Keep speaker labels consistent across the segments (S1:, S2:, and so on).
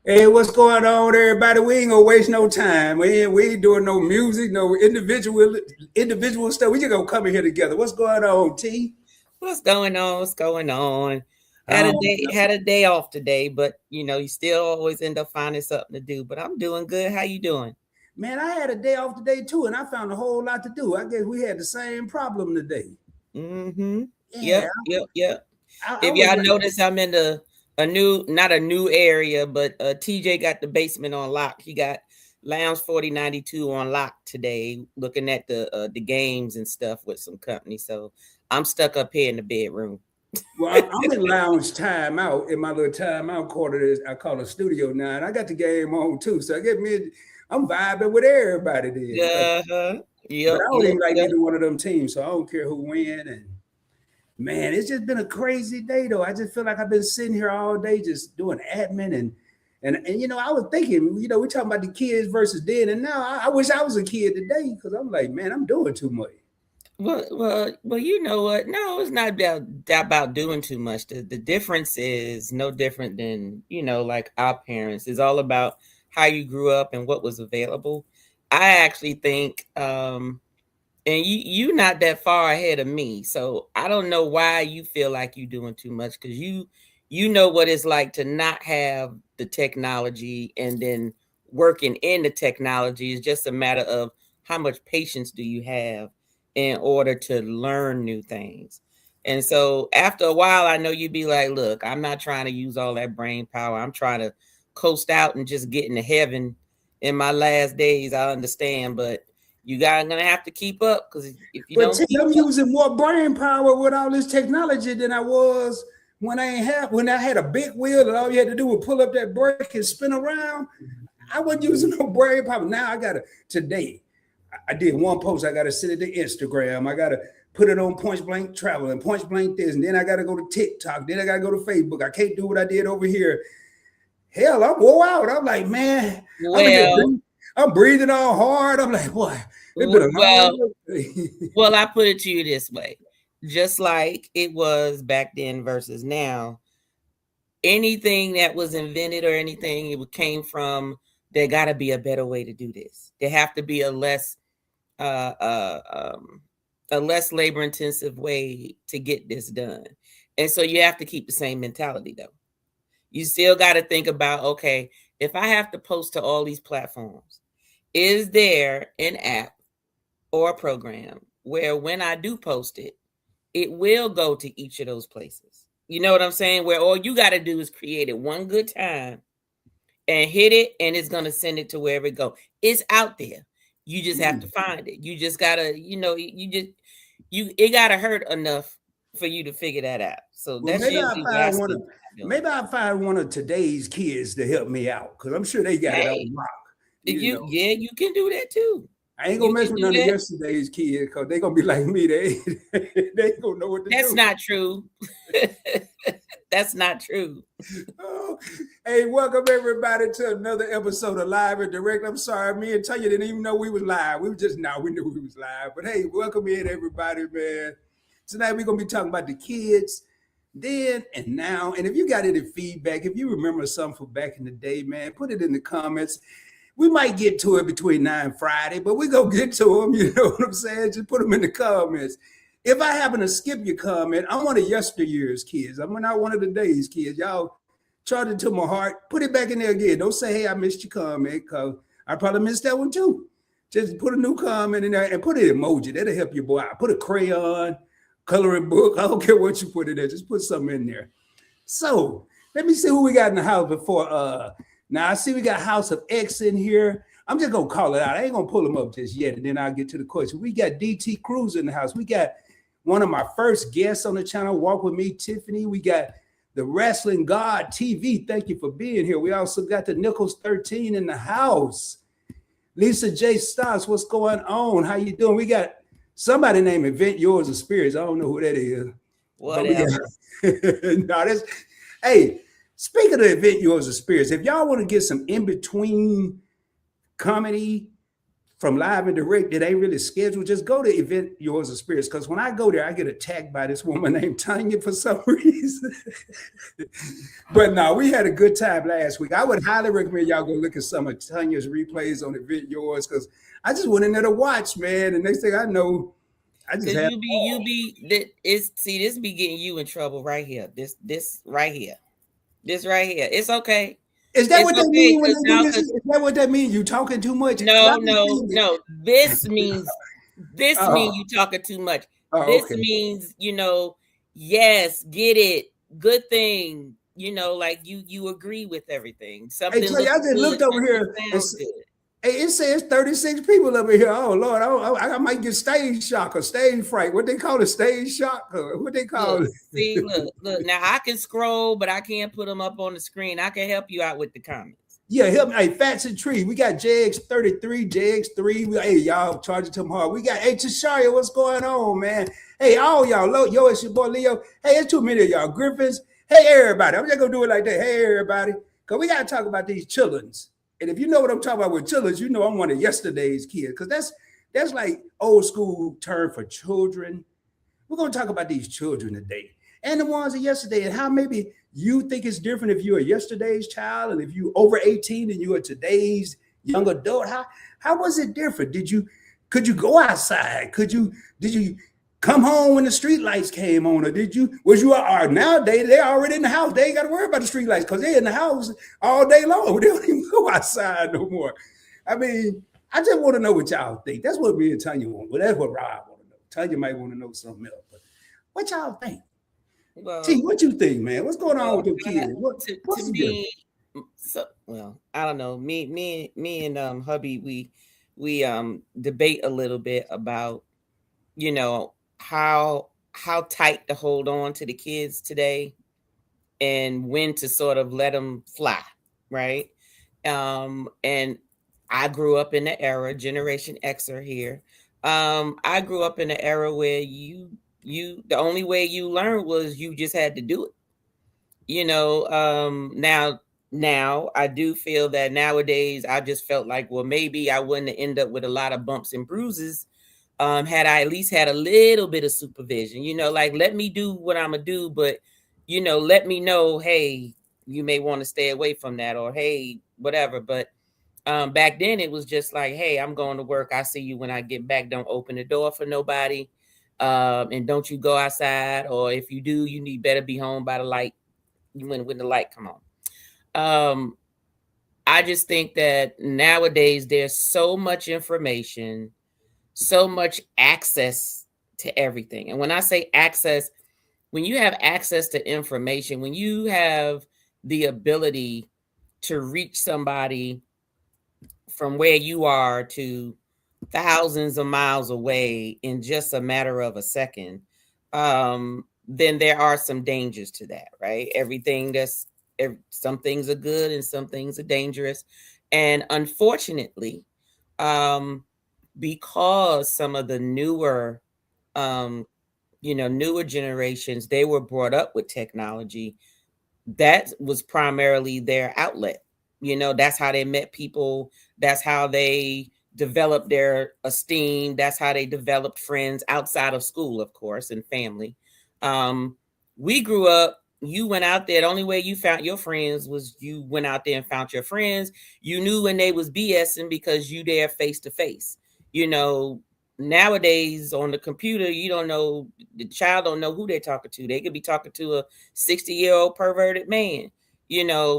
S1: Hey, what's going on, everybody? We ain't gonna waste no time. We ain't doing no music, no individual stuff. We just gonna come in here together. What's going on, T?
S2: What's going on? What's going on?
S1: Um,
S2: Had a day off today, but you still always end up finding something to do. But I'm doing good. How you doing?
S1: man, I had a day off today too, and I found a whole lot to do. I guess we had the same problem today.
S2: Mm-hmm.
S1: Yeah,
S2: Yep.
S1: I
S2: If
S1: was
S2: y'all
S1: like,
S2: notice, I'm in a new, not a new area, but TJ got the basement on lock. He got Lounge 4092 on lock today, looking at the games and stuff with some company. So I'm stuck up here in the bedroom.
S1: well, I'm in lounge timeout in my little timeout quarter. I call it studio now, and I got the game on too. So I get me, I'm vibing with everybody there.
S2: Uh-huh.
S1: But I
S2: Yep,
S1: don't
S2: yep,
S1: even like
S2: yep.
S1: neither one of them teams, so I don't care who win. And man, it's just been a crazy day though. I just feel like I've been sitting here all day just doing admin and I was thinking, we talking about the kids versus then, and now I wish I was a kid today because I'm like, man, I'm doing too much.
S2: Well, you know what? No, it's not about doing too much. The difference is no different than, like our parents. It's all about how you grew up and what was available. I actually think, and you not that far ahead of me, so I don't know why you feel like you doing too much because you know what it's like to not have the technology and then working in the technology is just a matter of how much patience do you have in order to learn new things. And so after a while, I know you'd be like, look, I'm not trying to use all that brain power. I'm trying to coast out and just get into heaven in my last days. I understand, but gonna have to keep up because if you
S1: But
S2: don't
S1: T,
S2: keep
S1: I'm
S2: up,
S1: using more brain power with all this technology than I was when I had a big wheel and all you had to do was pull up that brake and spin around. I wasn't using no brain power. Now I gotta today. I did one post. I gotta send it to Instagram. I gotta put it on Point Blank Travel and Point Blank this, and then I gotta go to TikTok. Then I gotta go to Facebook. I can't do what I did over here. Hell, I'm wore out. I'm like, man, I'm here.
S2: well,
S1: I'm breathing all hard. I'm like, boy, it's been a
S2: well,
S1: long day.
S2: I put it to you this way: just like it was back then versus now, anything that was invented or anything it came from, there got to be a better way to do this. There have to be uh, uh, um, a less labor intensive way to get this done, and so you have to keep the same mentality though. You still got to think about, okay, if I have to post to all these platforms, is there an app or a program where when I do post it, it will go to each of those places? You know what I'm saying? Where all you got to do is create it one good time and hit it, and it's going to send it to wherever it go. It's out there. You just have to find it. You just got to, it got to hurt enough for you to figure that out. So
S1: Well,
S2: that's usually what I spend time doing.
S1: maybe I find one of today's kids to help me out because I'm sure they got it
S2: Hey,
S1: on lock.
S2: yeah, you can do that too.
S1: I ain't gonna
S2: You
S1: mess
S2: can
S1: with
S2: do
S1: none of
S2: that.
S1: yesterday's kids because they gonna be like me. They ain't gonna know what to
S2: That's
S1: do.
S2: not true. That's not true.
S1: Oh, hey, welcome everybody to another episode of Live and Direct. I'm sorry, me and Tanya didn't even know we was live. We were just now we knew we was live. But hey, welcome in everybody, man. Tonight we're gonna be talking about the kids then and now. And if you got any feedback, if you remember something from back in the day, man, put it in the comments. We might get to it between now and Friday, but we gonna get to them. You know what I'm saying? Just put them in the comments. If I happen to skip your comment, I'm one of yesteryear's kids. I'm not one of today's kids. Y'all charge it to my heart. Put it back in there again. Don't say, hey, I missed your comment, because I probably missed that one too. Just put a new comment in there and put an emoji. That'll help your boy out. Put a crayon, coloring book. I don't care what you put in there. Just put something in there. So let me see who we got in the house before. Now I see we got House of X in here. I'm just gonna call it out. I ain't gonna pull them up just yet, and then I'll get to the question. We got DT Cruz in the house. We got one of my first guests on the channel, Walk With Me, Tiffany. We got the Wrestling God TV. Thank you for being here. We also got the Nichols 13 in the house. Lisa J. Stocks, what's going on? How you doing? We got somebody named Invent Yours of Spirits. I don't know who that is. But we got
S2: Whatever.
S1: no, that's hey, speaking of Invent Yours of Spirits, if y'all want to get some in-between comedy, from live and direct that ain't really scheduled, just go to Event Yours Experience. Because when I go there, I get attacked by this woman named Tanya for some reason. But no, we had a good time last week. I would highly recommend y'all go look at some of Tanya's replays on Event Yours because I just went in there to watch, man. And next thing I know, I just
S2: Cause
S1: had.
S2: this be getting you in trouble right here. This right here. This right here. It's okay.
S1: Is that
S2: It's
S1: what they
S2: okay
S1: mean when
S2: because
S1: they do
S2: now,
S1: this?
S2: cause
S1: Is that what that means? You talking too much? Because
S2: no,
S1: I've been
S2: no,
S1: seeing it.
S2: no. This mean
S1: Oh,
S2: you talking too much.
S1: oh,
S2: This
S1: okay.
S2: means, yes, get it. Good thing. Like you agree with everything.
S1: Hey,
S2: Something
S1: Tanya, I
S2: looks
S1: just
S2: good,
S1: looked over
S2: something
S1: here and
S2: sounds good.
S1: hey, it says 36 people over here. Oh Lord, I might get stage shock or stage fright. What they call it, stage shock? Or what they call
S2: Look, see,
S1: it?
S2: look. Now I can scroll, but I can't put them up on the screen. I can help you out with the comments.
S1: Yeah, help me. Hey, Fats and Tree. We got JX33, JX3. Hey, y'all, charging to them hard. We got, hey, Tasharia, what's going on, man? Hey, all y'all. Yo, it's your boy Leo. Hey, it's too many of y'all. Griffins. Hey, everybody. I'm just going to do it like that. Hey, everybody. Because we got to talk about these childrens. And if you know what I'm talking about with childrens, you know I'm one of yesterday's kids. Because that's like old school term for children. We're going to talk about these children today and the ones of yesterday and how maybe you think it's different if you're yesterday's child and if you over 18 and you're today's young adult. How was it different? Could you go outside? Did you come home when the street lights came on? Or was you are nowadays they're already in the house. They ain't got to worry about the street lights because they're in the house all day long. They don't even go outside no more. I mean, I just want to know what y'all think. That's what me and Tanya want. Well, that's what Rob want to know. Tanya might want to know something else. But what y'all think? T,
S2: Well,
S1: what you think, man? What's going on
S2: well,
S1: with your
S2: I,
S1: kids?
S2: to
S1: What's the difference?
S2: me, I don't know. Me and hubby, we debate a little bit about you know how tight to hold on to the kids today and when to sort of let them fly, right? And I grew up in the era, Generation Xer here. I grew up in the era where the only way you learned was you just had to do it. Now I do feel that nowadays I just felt like, well, maybe I wouldn't end up with a lot of bumps and bruises had I at least had a little bit of supervision, like let me do what I'm gonna do, but let me know, hey, you may want to stay away from that, or hey, whatever. But back then it was just like, hey, I'm going to work. I see you when I get back. Don't open the door for nobody. And don't you go outside, or if you do, you need better be home by the light when the light come on. Um, I just think that nowadays there's so much information, so much access to everything. And when I say access, when you have access to information, when you have the ability to reach somebody from where you are to thousands of miles away in just a matter of a second, then there are some dangers to that, right? Some things are good and some things are dangerous. And unfortunately, um, because some of the um, newer generations, they were brought up with technology, that was primarily their outlet. That's how they met people. That's how they developed their esteem. That's how they developed friends outside of school, of course, and family. Um, we grew up, you went out there. The only way you found your friends was you went out there and found your friends. You knew when they was BSing because you there face to face. You know, Nowadays on the computer, you don't know, the child don't know who they're talking to. They could be talking to a 60-year-old perverted man,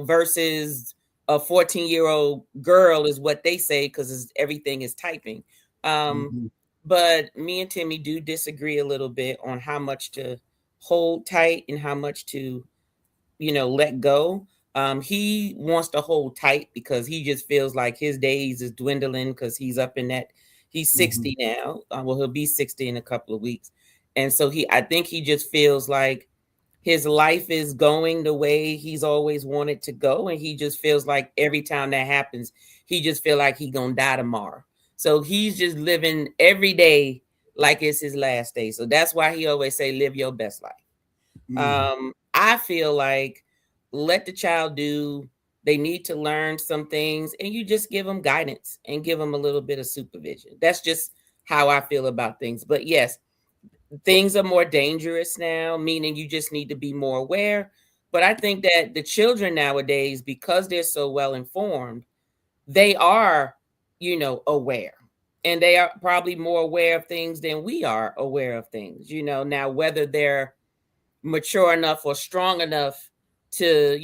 S2: versus a 14-year-old girl is what they say because everything is typing. Um,
S1: Mhm.
S2: but me and Timmy do disagree a little bit on how much to hold tight and how much to, let go. He wants to hold tight because he just feels like his days is dwindling because he's
S1: Mhm.
S2: 60 now. Well, he'll be 60 in a couple of weeks. And so I think he just feels like his life is going the way he's always wanted to go. And he just feels like every time that happens, he just feel like he gonna die tomorrow. So he's just living every day like it's his last day. So that's why he always say, live your best life.
S1: Mhm.
S2: I feel like let the child do They need to learn some things, and you just give them guidance and give them a little bit of supervision. That's just how I feel about things. But yes, things are more dangerous now, meaning you just need to be more aware. But I think that the children nowadays, because they're so well informed, they are, aware. And they are probably more aware of things than we are aware of things. Now whether they're mature enough or strong enough to,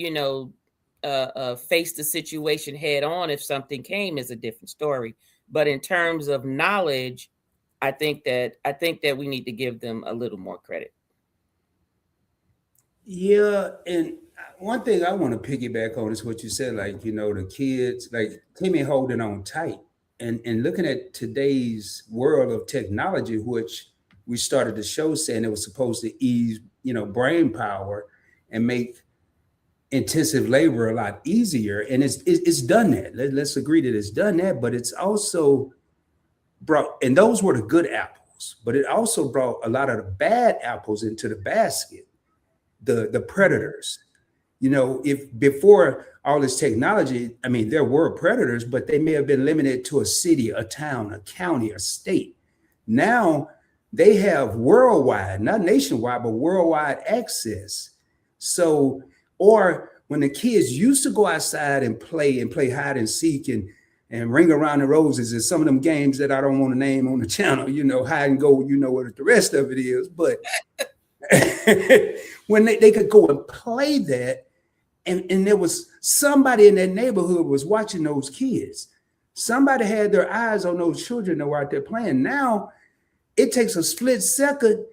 S2: face the situation head on if something came is a different story. But in terms of knowledge, I think that we need to give them a little more credit.
S1: Yeah, and one thing I want to piggyback on is what you said, like, the kids, like Timmy holding on tight. And looking at today's world of technology, which we started the show saying it was supposed to ease, brain power and make intensive labor a lot easier. And it's done that. Let's agree that it's done that, but it's also brought, and those were the good apples, but it also brought a lot of the bad apples into the basket, the predators. If before all this technology, I mean, there were predators, but they may have been limited to a city, a town, a county, a state. Now they have worldwide, not nationwide, but worldwide access. So, or when the kids used to go outside and play hide and seek and ring around the roses and some of them games that I don't want to name on the channel, hide and go, what the rest of it is. But when they could go and play that, and there was somebody in that neighborhood was watching those kids. Somebody had their eyes on those children that were out there playing. Now it takes a split second.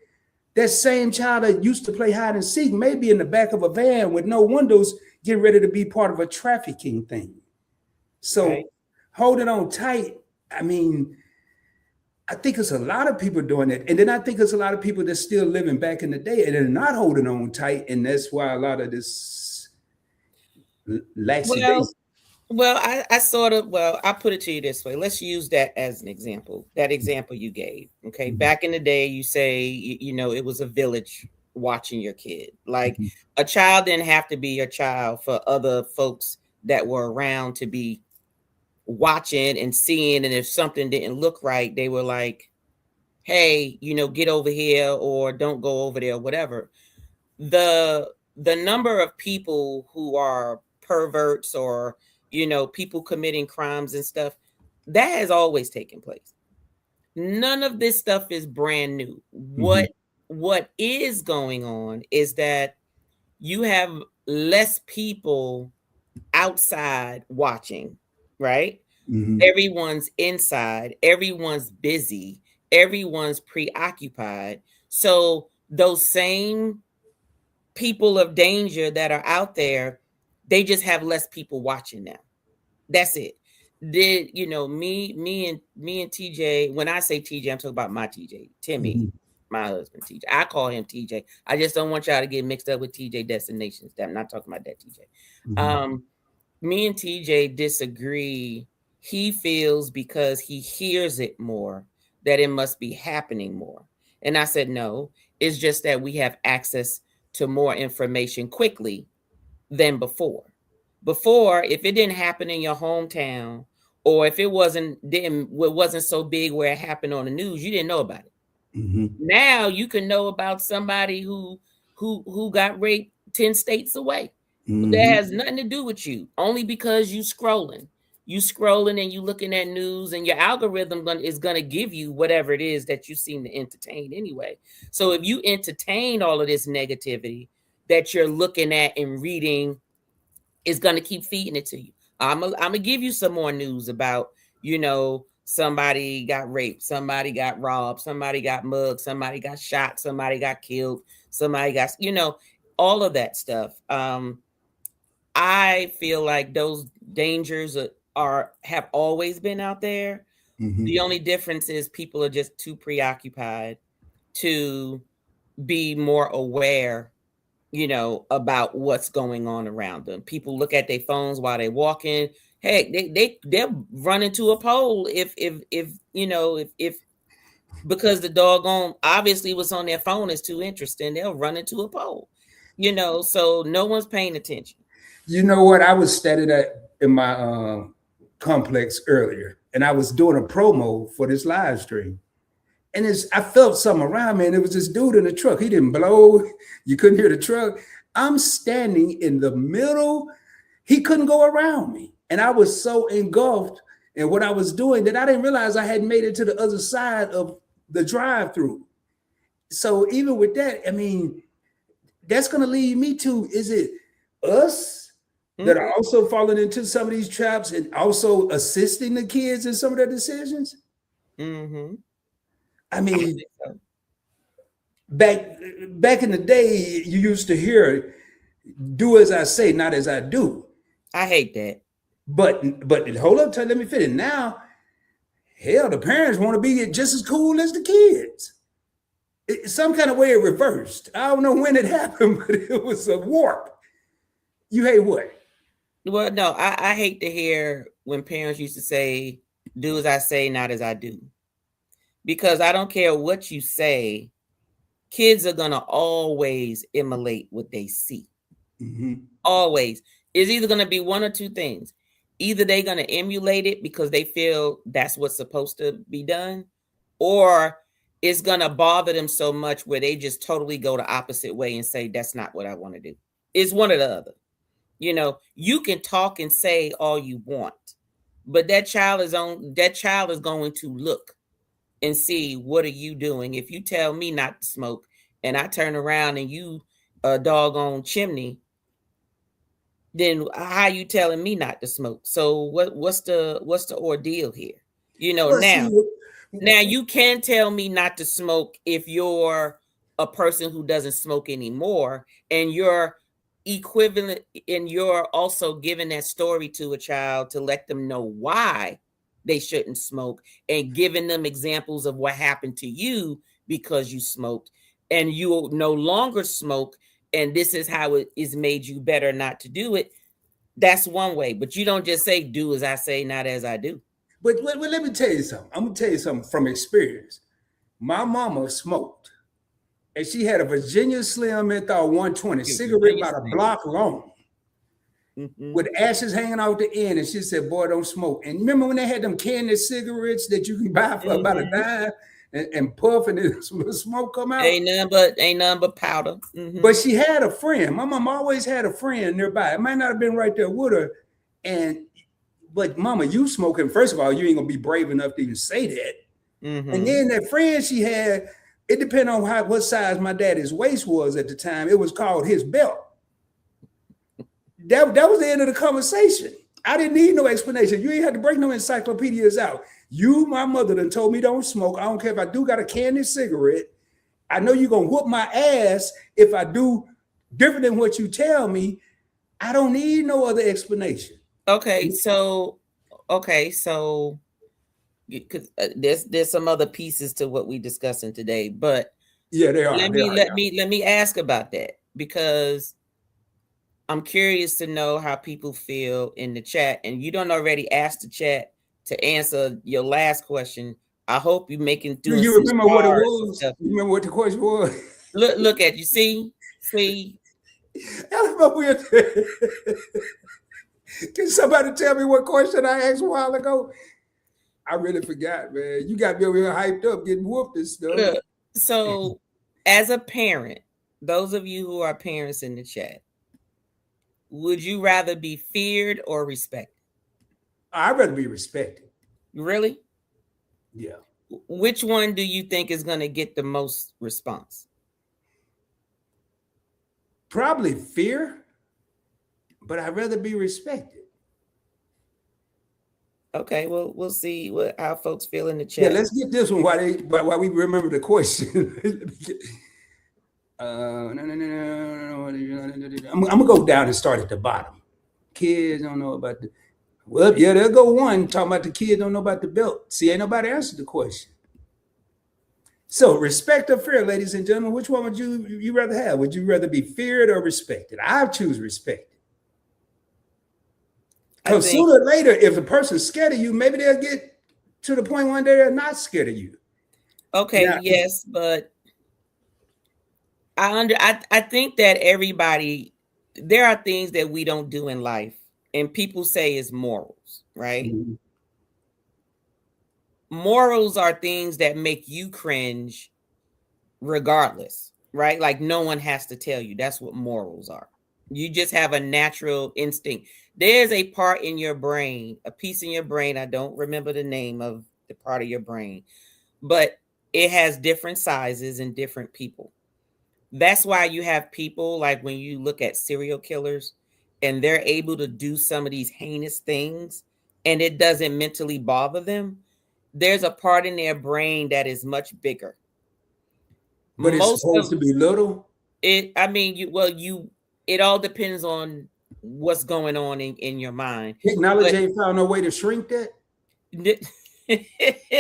S1: That same child that used to play hide and seek may be in the back of a van with no windows, getting ready to be part of a trafficking thing. So
S2: Right.
S1: holding on tight, I mean, I think it's a lot of people doing that. And then I think it's a lot of people that's still living back in the day and they're not holding on tight. And that's why a lot of this laxy
S2: Well,
S1: days.
S2: I sort of, I put it to you this way. Let's use that as an example. That example you gave. Okay.
S1: Mhm,
S2: Back in the day, you say, it was a village watching your kid. Like
S1: mhm,
S2: a child didn't have to be your child for other folks that were around to be watching and seeing. And if something didn't look right, they were like, hey, get over here or don't go over there, whatever. The number of people who are perverts or people committing crimes and stuff, that has always taken place. None of this stuff is brand new.
S1: mhm,
S2: What is going on is that you have less people outside watching, right?
S1: mhm,
S2: Everyone's inside, everyone's busy, everyone's preoccupied. So those same people of danger that are out there, they just have less people watching now. That's it. Did me and TJ, when I say TJ, I'm talking about my TJ, Timmy,
S1: mhm,
S2: my husband TJ. I call him TJ. I just don't want y'all to get mixed up with TJ Destinations. I'm not talking about that TJ.
S1: mhm,
S2: Um, Me and TJ disagree. He feels because he hears it more that it must be happening more. And I said, no, it's just that we have access to more information quickly than before. Before, if it didn't happen in your hometown, or if it wasn't so big where it happened on the news, you didn't know about it.
S1: mhm,
S2: Now you can know about somebody who got raped 10 states away. That
S1: mhm,
S2: has nothing to do with you, only because you scrolling and you looking at news, and your algorithm is gonna give you whatever it is that you seem to entertain anyway. So if you entertain all of this negativity that you're looking at and reading, is going to keep feeding it to you. I'm gonna give you some more news about, somebody got raped, somebody got robbed, somebody got mugged, somebody got shot, somebody got killed, somebody got, all of that stuff. I feel like those dangers have always been out there.
S1: mhm,
S2: The only difference is people are just too preoccupied to be more aware, about what's going on around them. People look at their phones while they're walking. Heck, they'll run into a pole if because the doggone obviously what's on their phone is too interesting, they'll run into a pole. So no one's paying attention.
S1: You know what? I was standing in my complex earlier, and I was doing a promo for this live stream. And I felt something around me, and it was this dude in the truck. He didn't blow. You couldn't hear the truck. I'm standing in the middle. He couldn't go around me. And I was so engulfed in what I was doing that I didn't realize I had made it to the other side of the drive-through. So even with that, I mean, that's going to lead me to, is it us that are also falling into some of these traps and also assisting the kids in some of their decisions?
S2: Mm-hmm.
S1: I mean, back in the day, you used to hear, "Do as I say, not as I do."
S2: I hate that.
S1: But hold up, let me finish. Now, hell, the parents want to be just as cool as the kids. Some kind of way it reversed. I don't know when it happened, but it was a warp. You hate what?
S2: Well, no, I hate to hear when parents used to say, "Do as I say, not as I do." Because I don't care what you say, kids are going to always emulate what they see.
S1: Mm-hmm.
S2: Always. It's either going to be one or two things. Either they're going to emulate it because they feel that's what's supposed to be done, or it's going to bother them so much where they just totally go the opposite way and say, that's not what I want to do. It's one or the other. You know, you can talk and say all you want, but that child is going to look and see, what are you doing? If you tell me not to smoke and I turn around and you a doggone chimney, then how you telling me not to smoke? So what's the ordeal here? You know, now you can tell me not to smoke if you're a person who doesn't smoke anymore, and you're equivalent, and you're also giving that story to a child to let them know why they shouldn't smoke, and giving them examples of what happened to you because you smoked and you no longer smoke, and this is how it is made you better not to do it. That's one way, but you don't just say, "Do as I say, not as I do."
S1: But let me tell you something. I'm gonna tell you something from experience. My mama smoked, and she had a Virginia Slim Menthol 120 cigarette about a block long, with ashes hanging out the end. And she said, "Boy, don't smoke." And remember when they had them candy cigarettes that you can buy for about a dime and puff, and then smoke come out?
S2: Ain't none but powder.
S1: But she had a friend. My mom always had a friend nearby. It might not have been right there with her. But mama, you smoking, first of all, you ain't gonna be brave enough to even say that. And then that friend she had, it depended on what size my daddy's waist was at the time. It was called his belt. That was the end of the conversation. I didn't need no explanation. You ain't had to break no encyclopedias out. You, my mother, done told me don't smoke. I don't care if I do got a candy cigarette. I know you're gonna whoop my ass if I do different than what you tell me. I don't need no other explanation.
S2: Okay, so because there's some other pieces to what we discussing today, but
S1: yeah, they are.
S2: Let me ask about that, because I'm curious to know how people feel in the chat, and you don't already ask the chat to answer your last question. I hope you making
S1: do you remember what it was? You remember what the question was?
S2: Look at you. See.
S1: Can somebody tell me what question I asked a while ago? I really forgot, man. You got me over here hyped up, getting whooped and stuff.
S2: Look, so, as a parent, those of you who are parents in the chat, would you rather be feared or respected?
S1: I'd rather be respected.
S2: Really?
S1: Yeah.
S2: Which one do you think is going to get the most response?
S1: Probably fear, but I'd rather be respected.
S2: Okay, well, we'll see how folks feel in the chat.
S1: Yeah, let's get this one while we remember the question. I'm gonna go down and start at the bottom. Kids don't know about the. Well, yeah, there go one talking about the kids don't know about the belt. See, ain't nobody answered the question. So, respect or fear, ladies and gentlemen, which one would you rather have? Would you rather be feared or respected? I choose respected. Because sooner or later, if a person's scared of you, maybe they'll get to the point one day they're not scared of you.
S2: Okay, now, yes, but I think that everybody there are things that we don't do in life, and people say is morals, right?
S1: Mhm.
S2: Morals are things that make you cringe regardless, right? Like no one has to tell you. That's what morals are. You just have a natural instinct. There's a part in your brain, a piece in your brain. I don't remember the name of the part of your brain, but it has different sizes in different people. That's why you have people like when you look at serial killers and they're able to do some of these heinous things and it doesn't mentally bother them. There's a part in their brain that is much bigger.
S1: But it's
S2: Most
S1: supposed
S2: of
S1: to be little.
S2: it, I mean, it all depends on what's going on in your mind. But
S1: Technology ain't found no way to shrink that.
S2: no,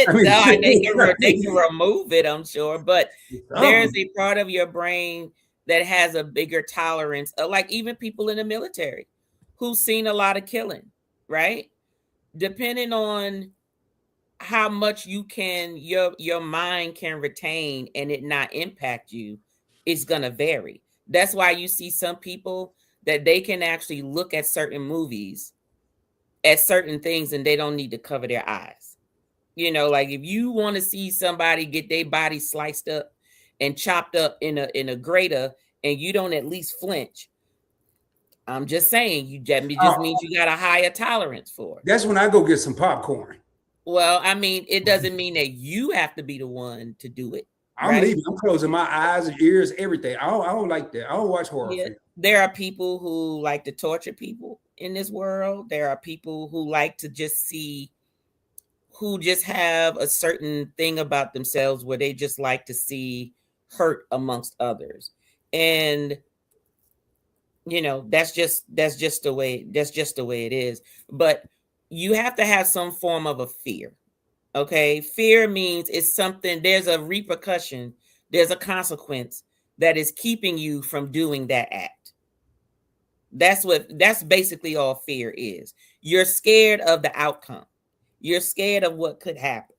S1: I mean,
S2: they can remove it, I'm sure, but there's
S1: something.
S2: a part of your brain that has a bigger tolerance, like even people in the military who've seen a lot of killing, right? Depending on how much your mind can retain and it not impact you, it's gonna vary. That's why you see some people that they can actually look at certain movies, at certain things, and they don't need to cover their eyes. Like if you want to see somebody get their body sliced up and chopped up in a grater and you don't at least flinch, I'm just saying it just
S1: Oh,
S2: means you got a higher tolerance for it.
S1: that's when I go get some popcorn.
S2: Well, I mean, it doesn't mean that you have to be the one to do it,
S1: I'm
S2: right?
S1: leaving. I'm closing my eyes and ears, everything. I don't like that. I don't watch horror
S2: Yeah.
S1: films.
S2: There are people who like to torture people in this world. There are people who like to just see, who just have a certain thing about themselves where they just like to see hurt amongst others. And that's just the way it is. But you have to have some form of a fear. Okay? Fear means it's something, there's a repercussion, there's a consequence that is keeping you from doing that act. That's basically all fear is. You're scared of the outcome. You're scared of what could happen,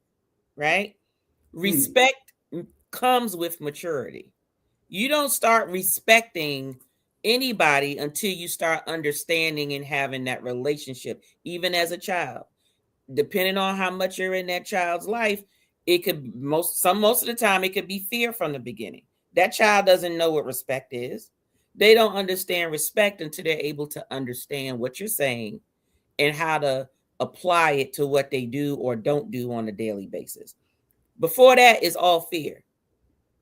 S2: right?
S1: Hmm.
S2: Respect comes with maturity. You don't start respecting anybody until you start understanding and having that relationship, even as a child. Depending on how much you're in that child's life, it could most of the time it could be fear from the beginning. That child doesn't know what respect is. They don't understand respect until they're able to understand what you're saying and how to apply it to what they do or don't do on a daily basis. Before that is all fear.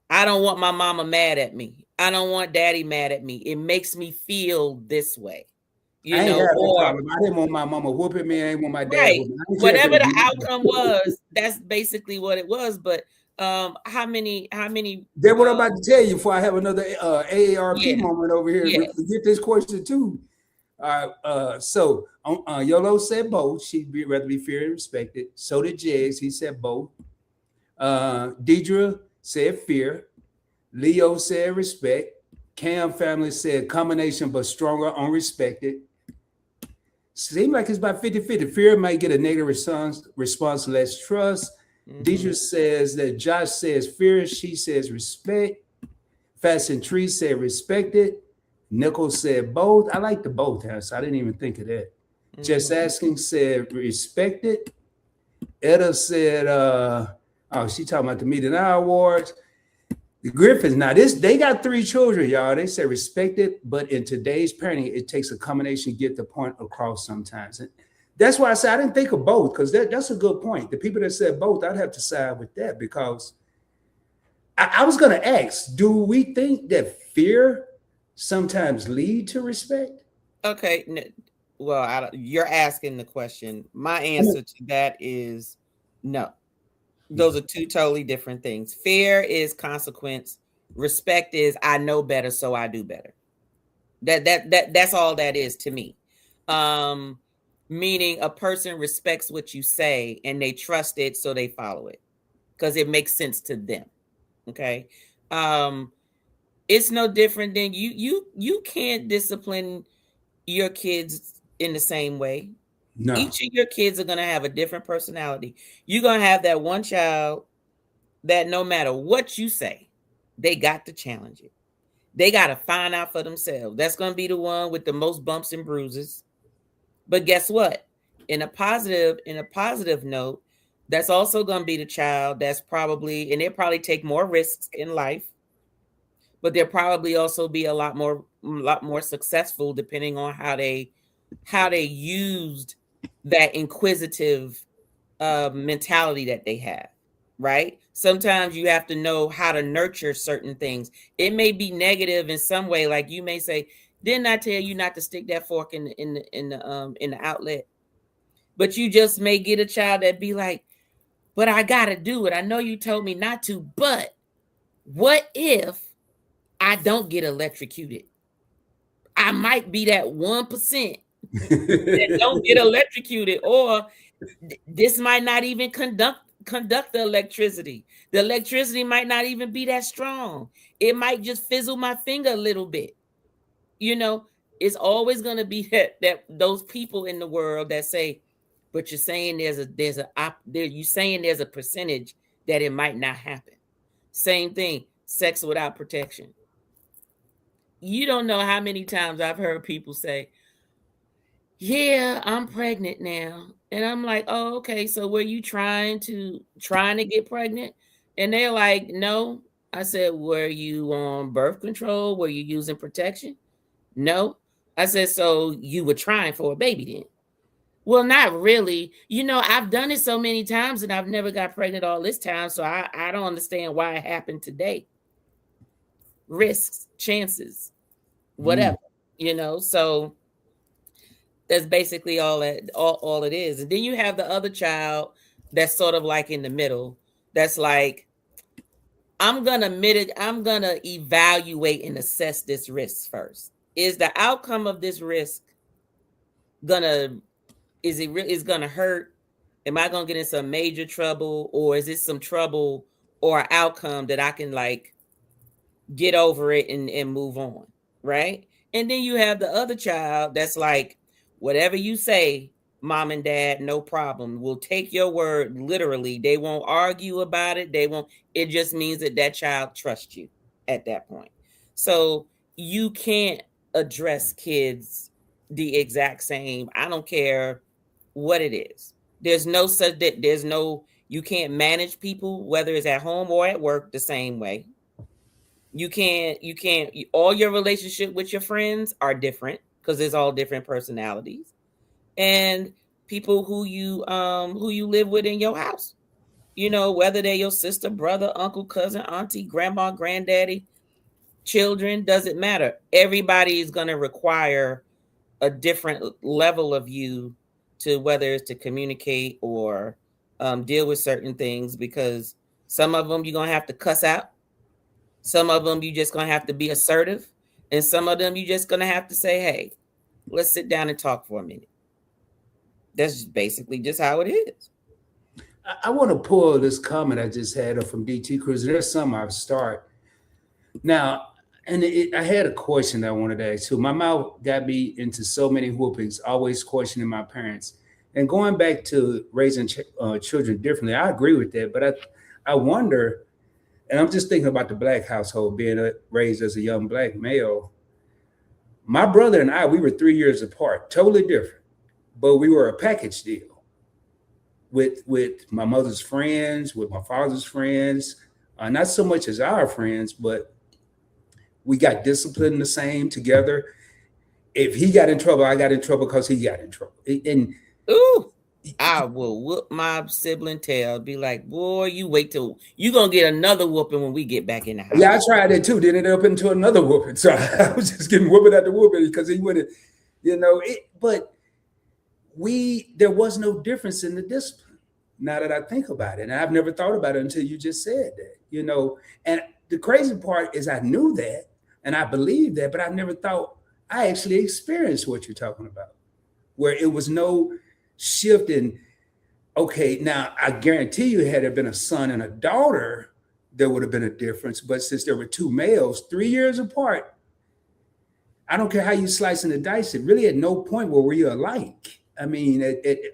S2: I don't want my mama mad at me. I don't want daddy mad at me. It makes me feel this way,
S1: I ain't had that
S2: or
S1: problem. I didn't want my mama whooping me. I ain't want my dad
S2: right.
S1: whooping me. I didn't care if it
S2: Whatever
S1: was
S2: the outcome
S1: nothing.
S2: was, that's basically what it was. But how many
S1: Then what I'm about to tell you before I have another AARP
S2: yeah,
S1: moment over here.
S2: yes.
S1: Forget this question too. Yolo said both. She'd rather be feared and respected. So did Jiggs. He said both. Deidre said fear. Leo said respect. Cam family said combination but stronger unrespected. Seems like it's about 50-50. Fear might get a negative response less trust. Deidre
S2: Mm-hmm.
S1: says that Josh says fear. She says respect. Fast and Tree said respected. Nickel said both. I like the both, so I didn't even think of that. Just
S2: Mm-hmm.
S1: asking said respected. Etta said, oh, she talking about the Media Now Awards. The Griffins, now this they got 3 children, y'all. They say respect it, but in today's parenting, it takes a combination to get the point across sometimes. And that's why I said I didn't think of both, because that's a good point. The people that said both, I'd have to side with that because I was gonna ask, do we think that fear sometimes lead to respect?
S2: Okay. Well, you're asking the question. My
S1: I mean,
S2: answer to that is no. Those are two totally different things. Fear is consequence. Respect is I know better, so I do better. That's all that is to me. Um, Meaning a person respects what you say and they trust it, so they follow it because it makes sense to them. Okay. Um, it's no different than you can't discipline your kids in the same way.
S1: no.
S2: Each of your kids are gonna have a different personality. You're gonna have that one child that no matter what you say, they got to challenge it. They got to find out for themselves. That's going to be the one with the most bumps and bruises. But guess what? In a positive note, that's also going to be the child that's probably, and they'll probably take more risks in life, but they'll probably also be a lot more successful depending on how they used that inquisitive mentality that they have, right? Sometimes you have to know how to nurture certain things. It may be negative in some way, like you may say, "Didn't I tell you not to stick that fork in the outlet?" But you just may get a child that be like, "But I gotta do it. I know you told me not to, but what if I don't get electrocuted? I might be that 1% that don't get electrocuted, or this might not even conduct the electricity. The electricity might not even be that strong. It might just fizzle my finger a little bit. You know, it's always going to be that those people in the world that say, but you're saying you saying there's a percentage that it might not happen. Same thing, sex without protection. You don't know how many times I've heard people say, "Yeah, I'm pregnant now." And I'm like, "Oh, okay. So were you trying to get pregnant?" And they're like, "No." I said, "Were you on birth control? Were you using protection?" "No." I said, "So you were trying for a baby then?" "Well, not really. I've done it so many times and I've never got pregnant all this time. So I don't understand why it happened today. Risks, chances,
S1: Mm.
S2: whatever, So that's basically all it is. And then you have the other child that's sort of like in the middle. That's like, I'm gonna evaluate and assess this risk first. Is the outcome of this risk gonna is gonna hurt? Am I gonna get in some major trouble, or is it some trouble or outcome that I can like get over it and move on, right? And then you have the other child that's like, whatever you say, mom and dad, no problem. Will take your word literally. They won't argue about it. They won't. It just means that that child trusts you at that point. So you can't address kids the exact same. I don't care what it is. There's no, you can't manage people, whether it's at home or at work, the same way. You can't all your relationship with your friends are different because there's all different personalities, and people who you live with in your house, whether they're your sister, brother, uncle, cousin, auntie, grandma, granddaddy, children, doesn't matter. Everybody is going to require a different level of you, to whether it's to communicate or deal with certain things, because some of them you're going to have to cuss out. Some of them you just gonna have to be assertive, and some of them you just gonna have to say, "Hey, let's sit down and talk for a minute." That's basically just how it is.
S1: I want to pull this comment I just had up from DT Cruz. There's some I'll start now, and I had a question I wanted to ask too. My mouth got me into so many whoopings, always questioning my parents, and going back to raising children differently. I agree with that, but I wonder, and I'm just thinking about the black household being raised as a young black male. My brother and I, we were 3 years apart, totally different, but we were a package deal with my mother's friends, with my father's friends, not so much as our friends, but we got disciplined the same together. If he got in trouble, I got in trouble because he got in trouble. And
S2: Ooh, I will whoop my sibling tail. Be like, "Boy, you wait till you gonna get another whooping when we get back in the
S1: yeah, I
S2: house."
S1: tried it too. Then it ended up into another whooping. So I was just getting whooping after whooping because he wouldn't, but there was no difference in the discipline. Now that I think about it, and I've never thought about it until you just said that. And the crazy part is I knew that and I believed that, but I never thought I actually experienced what you're talking about, where it was no shift in, okay, now I guarantee you, had there been a son and a daughter, there would have been a difference. But since there were two males, 3 years apart, I don't care how you slice and dice it. Really, at no point were we alike. I mean,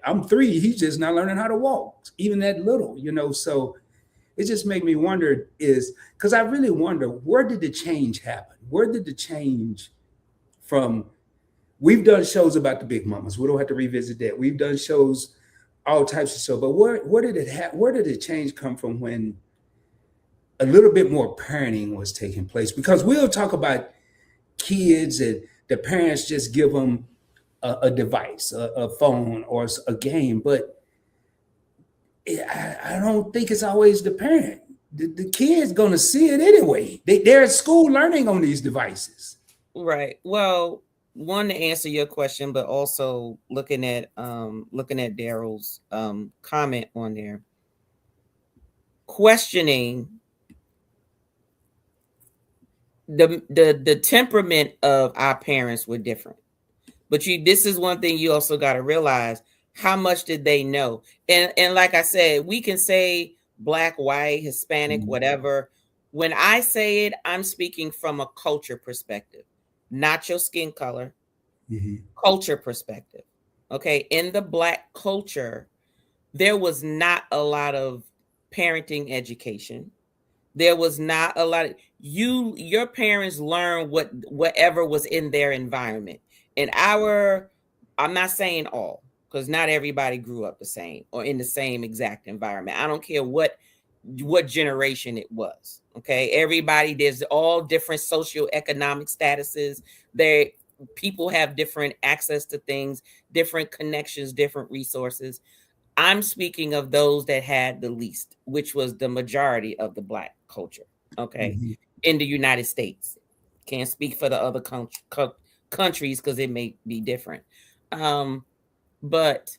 S1: I'm 3. He's just not learning how to walk, even that little. So it just made me wonder is because I really wonder where did the change happen? Where did the change from? We've done shows about the big mamas. We don't have to revisit that. We've done shows, all types of shows. But where did it where did the change come from when a little bit more parenting was taking place? Because we'll talk about kids and the parents just give them a device, a phone, or a game, but I don't think it's always the parent. The kid's gonna see it anyway. They're at school learning on these devices.
S2: Right. Well, one, to answer your question, but also looking at Daryl's comment on there, questioning the temperament of our parents were different. But this is one thing you also got to realize, how much did they know? And like I said, we can say black, white, Hispanic,
S1: Mm-hmm.
S2: whatever. When I say it, I'm speaking from a culture perspective, not your skin color,
S1: Mm-hmm.
S2: culture perspective. Okay. In the black culture, there was not a lot of parenting education. There was not a lot of your parents learned whatever was in their environment. And I'm not saying all, because not everybody grew up the same or in the same exact environment. I don't care what generation it was. Okay. Everybody, there's all different socioeconomic statuses. There People have different access to things, different connections, different resources. I'm speaking of those that had the least, which was the majority of the black culture, okay,
S1: Mm-hmm.
S2: in the United States. Can't speak for the other countries because it may be different. But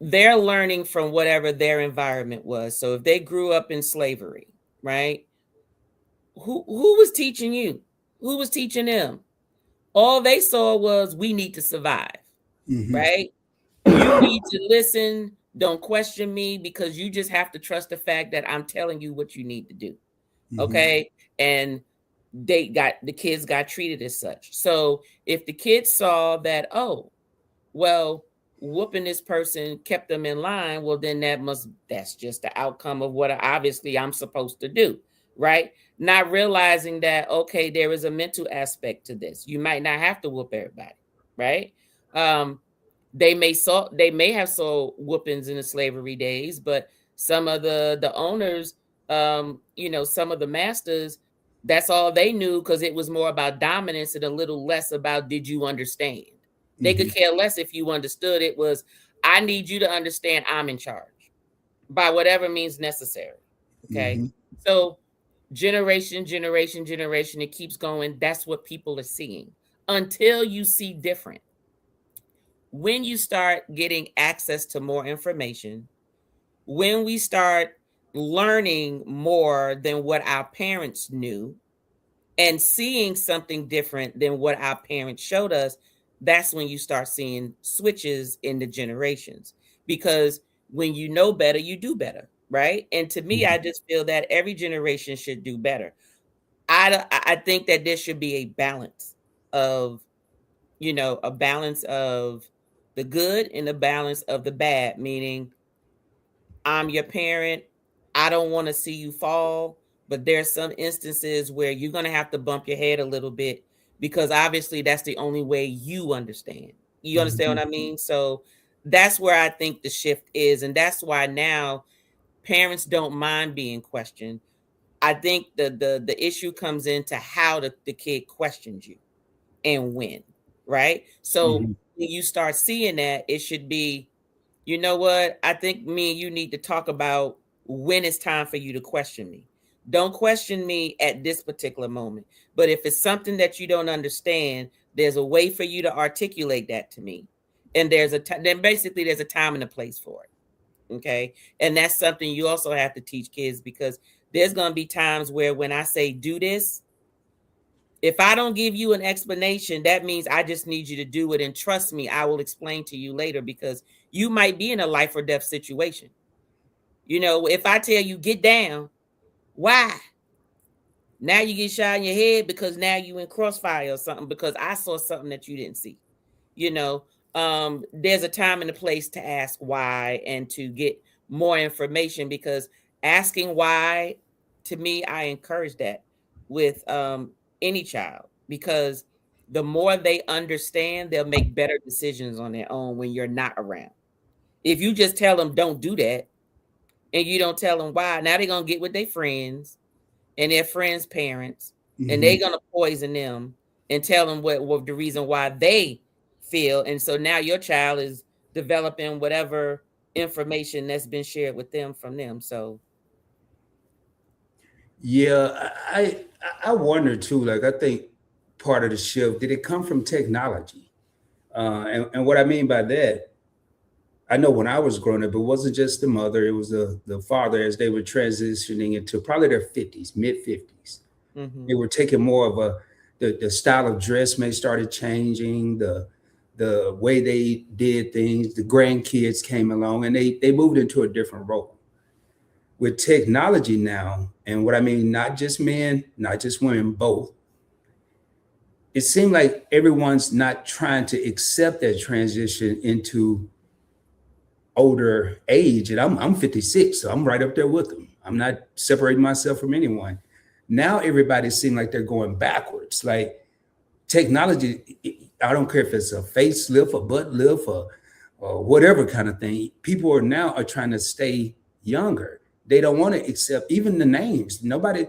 S2: they're learning from whatever their environment was. So if they grew up in slavery, right? Who was teaching you? Who was teaching them? All they saw was, we need to survive,
S1: Mm-hmm.
S2: right? You need to listen. Don't question me, because you just have to trust the fact that I'm telling you what you need to do.
S1: Mm-hmm.
S2: Okay. And the kids got treated as such. So if the kids saw that, oh, well, whooping this person kept them in line, well, then that's just the outcome of what obviously I'm supposed to do. Right. Not realizing that, okay, there is a mental aspect to this. You might not have to whoop everybody. Right. Um, they may have sold whoopings in the slavery days, but some of the owners, some of the masters, that's all they knew, because it was more about dominance and a little less about, did you understand? They
S1: Mm-hmm.
S2: could care less if you understood. It was, I need you to understand I'm in charge by whatever means necessary. Okay.
S1: Mm-hmm.
S2: So generation, it keeps going. That's what people are seeing until you see different. When you start getting access to more information, when we start learning more than what our parents knew and seeing something different than what our parents showed us, that's when you start seeing switches in the generations. Because when you know better, you do better, right? And to me,
S1: Mm-hmm.
S2: I just feel that every generation should do better. I think that there should be a balance of, a balance of the good and a balance of the bad, meaning, I'm your parent. I don't want to see you fall, but there's some instances where you're going to have to bump your head a little bit, because obviously that's the only way you understand. You understand
S1: Mm-hmm.
S2: what I mean? So that's where I think the shift is. And that's why now parents don't mind being questioned. I think the issue comes into how the kid questions you and when, right? So
S1: Mm-hmm.
S2: when you start seeing that, it should be, you know what? I think me and you need to talk about when it's time for you to question me. Don't question me at this particular moment. But if it's something that you don't understand, there's a way for you to articulate that to me. And then basically there's a time and a place for it. Okay. And that's something you also have to teach kids, because there's going to be times where when I say do this, if I don't give you an explanation, that means I just need you to do it. And trust me, I will explain to you later, because you might be in a life or death situation. If I tell you get down, why? Now you get shot in your head because now you in crossfire or something, because I saw something that you didn't see. You know, there's a time and a place to ask why and to get more information, because asking why, to me, I encourage that with any child, because the more they understand, they'll make better decisions on their own when you're not around. If you just tell them don't do that and you don't tell them why, now they're gonna get with their friends and their friends' parents, and they're
S1: Hmm.
S2: gonna poison them and tell them what the reason why they feel. And so now your child is developing whatever information that's been shared with them from them. So
S1: Yeah, I wonder too. Like, I think part of the shift, did it come from technology? And what I mean by that, I know when I was growing up, it wasn't just the mother; it was the father as they were transitioning into probably their 50s, mid 50s. They
S2: mhm.
S1: were taking more of a the style of dress may started changing, the way they did things. The grandkids came along and they moved into a different role. With technology now, and what I mean, not just men, not just women, both, it seemed like everyone's not trying to accept that transition into older age. And I'm 56, so I'm right up there with them. I'm not separating myself from anyone. Now everybody seems like they're going backwards. Like, technology, I don't care if it's a facelift, a butt lift, or whatever kind of thing. People are now are trying to stay younger. They don't want to accept even the names. Nobody,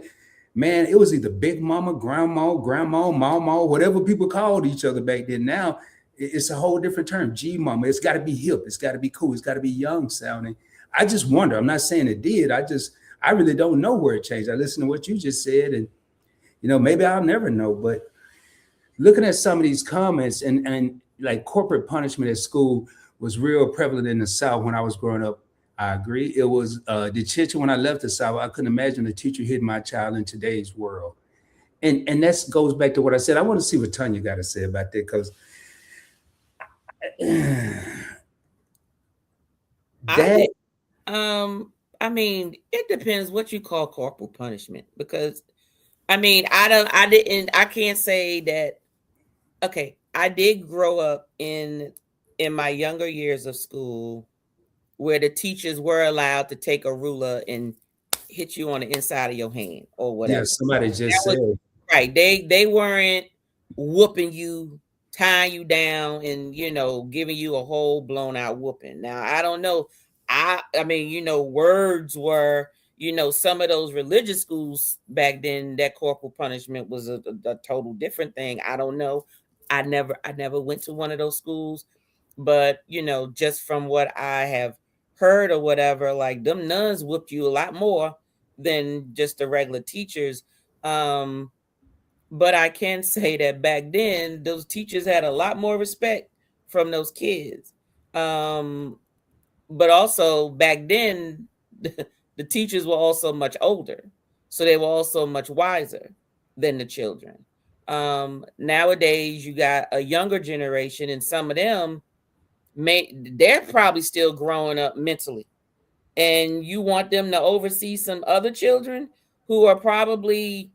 S1: man, it was either Big Mama, Grandma, Mama, whatever people called each other back then. Now it's a whole different term. G Mama. It's got to be hip. It's got to be cool. It's got to be young sounding. I just wonder. I'm not saying it did. I really don't know where it changed. I listened to what you just said, and maybe I'll never know. But looking at some of these comments, and like corporate punishment at school was real prevalent in the South when I was growing up. I agree. It was detention when I left the South. I couldn't imagine a teacher hitting my child in today's world. And that goes back to what I said. I want to see what Tanya got to say about that, because
S2: I
S1: that.
S2: think I mean, it depends what you call corporal punishment, because I mean, I can't say that. Okay, I did grow up in my younger years of school where the teachers were allowed to take a ruler and hit you on the inside of your hand or
S1: Yeah,
S2: whatever.
S1: somebody
S2: That
S1: just
S2: was
S1: said.
S2: right. They weren't whooping you, tying you down, and giving you a whole blown out whooping. Now I don't know. I mean, words were, some of those religious schools back then, that corporal punishment was a total different thing. I don't know. I never went to one of those schools, but just from what I have heard or whatever, like them nuns whooped you a lot more than just the regular teachers. um but I can say that back then, those teachers had a lot more respect from those kids. Um, but also back then, the teachers were also much older, so they were also much wiser than the children. Nowadays, you got a younger generation, and some of them they're probably still growing up mentally, and you want them to oversee some other children who are probably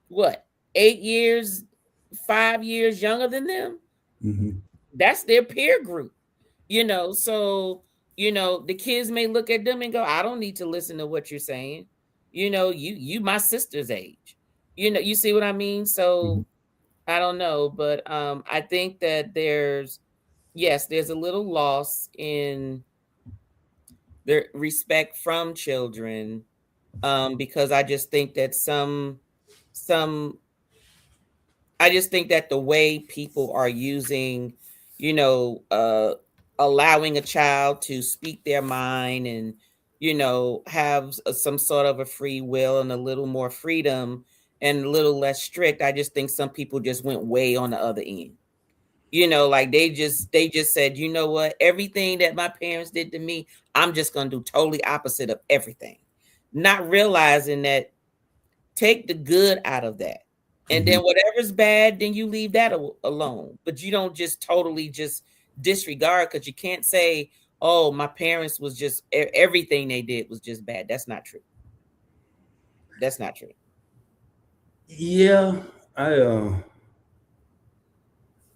S2: what, 8 years, 5 years younger than them.
S1: Mhm.
S2: That's their peer group, so the kids may look at them and go, I don't need to listen to what you're saying. You my sister's age. You see what I mean? So
S1: Mhm.
S2: I don't know, but I think that there's a little loss in the respect from children, because some I just think that the way people are using, you know, uh, allowing a child to speak their mind and, have some sort of a free will and a little more freedom and a little less strict. I just think some people just went way on the other end. Like they just said, you know what, everything that my parents did to me, I'm just gonna do totally opposite of everything, not realizing that take the good out of that. And then
S1: Mhm.
S2: whatever's bad, then you leave that alone. But you don't just totally just disregard, because you can't say, oh, my parents was just everything they did was just bad. That's not true. That's not true.
S1: Yeah, I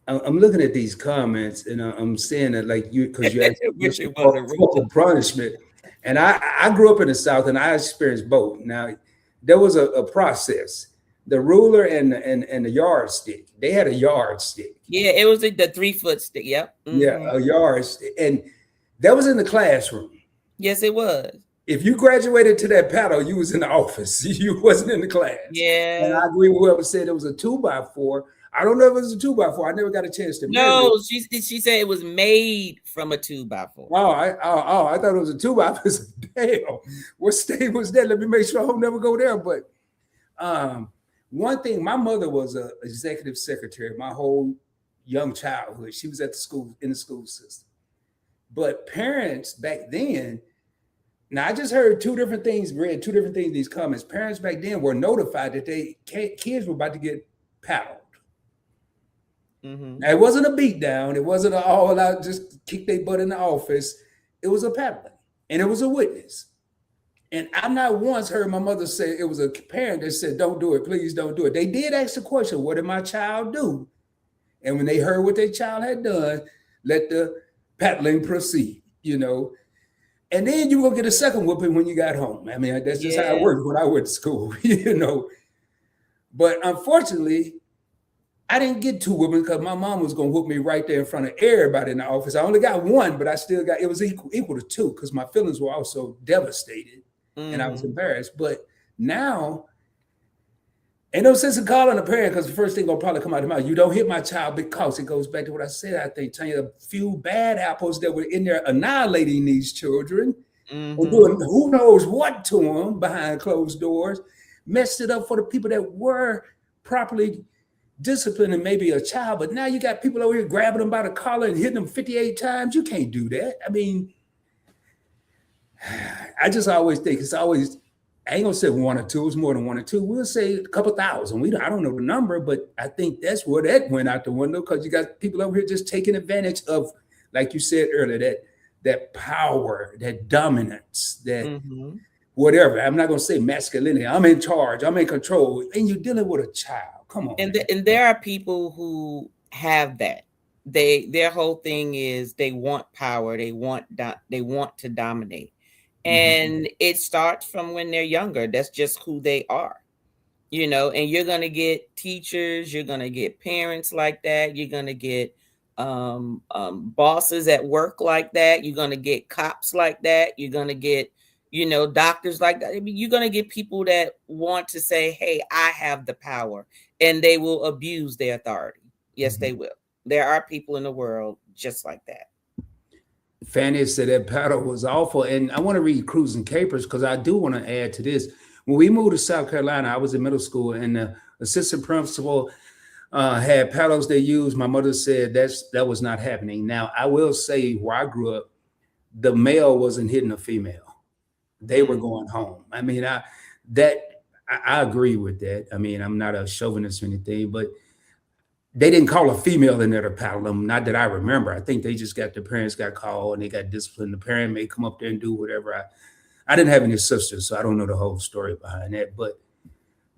S1: I'm looking at these comments, and I'm saying that, like, you, because you asked the
S2: Wish
S1: question,
S2: it wasn't
S1: corporal
S2: religious.
S1: punishment. And I grew up in the South, and I experienced both. Now, there was a process. The ruler and the yardstick. They had a yardstick.
S2: Yeah, it was the 3 foot stick. Yep.
S1: Yeah,
S2: Hmm.
S1: a yardstick, and that was in the classroom.
S2: Yes, it was.
S1: If you graduated to that paddle, you was in the office. You wasn't in the class. And
S2: Yeah.
S1: I agree with whoever said it was a 2x4. I don't know if it was a 2x4. I never got a chance to measure it.
S2: No, she said it was made from a 2x4.
S1: I thought it was a 2x4. Damn, what state was that? Let me make sure I don't never go there. But um, one thing, my mother was a executive secretary my whole young childhood. She was at the school in the school system. But parents back then, now I just heard two different things, read two different things in these comments. Parents back then were notified that they kids were about to get paddled.
S2: Hmm.
S1: Now it wasn't a beat down, it wasn't an all out just kick their butt in the office. It was a paddling, and it was a witness. And I not once heard my mother say it was a parent that said, "Don't do it, please don't do it." They did ask the question, "What did my child do?" And when they heard what their child had done, let the paddling proceed. And then you will get a second whooping when you got home. I mean, that's just how it
S2: Yeah.
S1: worked when I went to school. But unfortunately, I didn't get two whoopings because my mom was gonna whoop me right there in front of everybody in the office. I only got one, but I still got it was equal to two because my feelings were also devastated and I was
S2: Hmm.
S1: embarrassed. But now, ain't no sense in calling a parent because the first thing gonna probably come out of the mouth, you don't hit my child because it goes back to what I said. I think telling you a few bad apples that were in there annihilating these children and
S2: Hmm.
S1: doing who knows what to them behind closed doors, messed it up for the people that were properly disciplining maybe a child. But now you got people over here grabbing them by the collar and hitting them 58 times. You can't do that. I mean, I just always think it's always, I ain't gonna say one or two, it's more than one or two. We'll say a couple thousand. I don't know the number, but I think that's where that went out the window because you got people over here just taking advantage of, like you said earlier, that power, that dominance, that
S2: Hmm.
S1: whatever. I'm not gonna say masculinity. I'm in charge. I'm in control. And you're dealing with a child. Come on, man.
S2: And there are people who have that. Their whole thing is they want power. They want to dominate,
S1: Mhm.
S2: and it starts from when they're younger. That's just who they are. And you're going to get teachers, you're going to get parents like that, you're going to get bosses at work like that, you're going to get cops like that, you're going to get doctors like that. I mean, you're going to get people that want to say, hey, I have the power, and they will abuse their authority. Yes,
S1: Mhm.
S2: they will. There are people in the world just like that.
S1: Fanny said that paddle was awful. And I want to read Cruising Capers because I do want to add to this. When we moved to South Carolina, I was in middle school, and the assistant principal had paddles they used. My mother said that was not happening. Now, I will say where I grew up, the male wasn't hitting a female. They were
S2: Mm.
S1: going home. I mean, that I agree with that. I mean, I'm not a chauvinist or anything, but they didn't call a female in there to paddle them. Not that I remember. I think they just got the parents got called and they got disciplined. The parent may come up there and do whatever. I didn't have any sisters, so I don't know the whole story behind that. But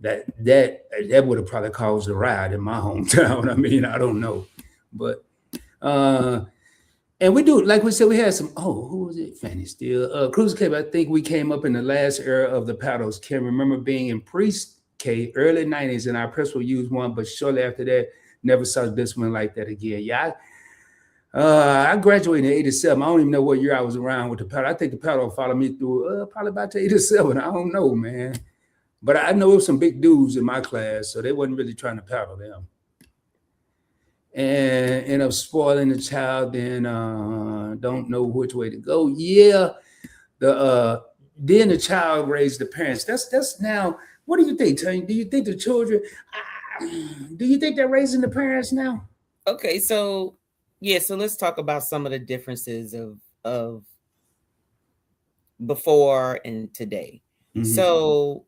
S1: that would have probably caused a riot in my hometown. I mean, I don't know, but uh, and we do like we said we had some. Oh, who was it? Fanny Steele, Cruise Cape. I think we came up in the last era of the paddles. Can remember being in pre-K early '90s, and our principal used one, but shortly after that, never saw discipline like that again. Yeah, I graduated in '87. I don't even know what year I was around with the paddle. I think the paddle followed me through probably about to '87. I don't know, man. But I know it was some big dudes in my class, so they wasn't really trying to paddle them. And end up spoiling the child, then don't know which way to go. Yeah, then the child raised the parents. That's now. What do you think, Tony? Do you think the children? Do you think they're raising the parents now?
S2: Okay, so yeah, so let's talk about some of the differences of before and today.
S1: Mm-hmm.
S2: So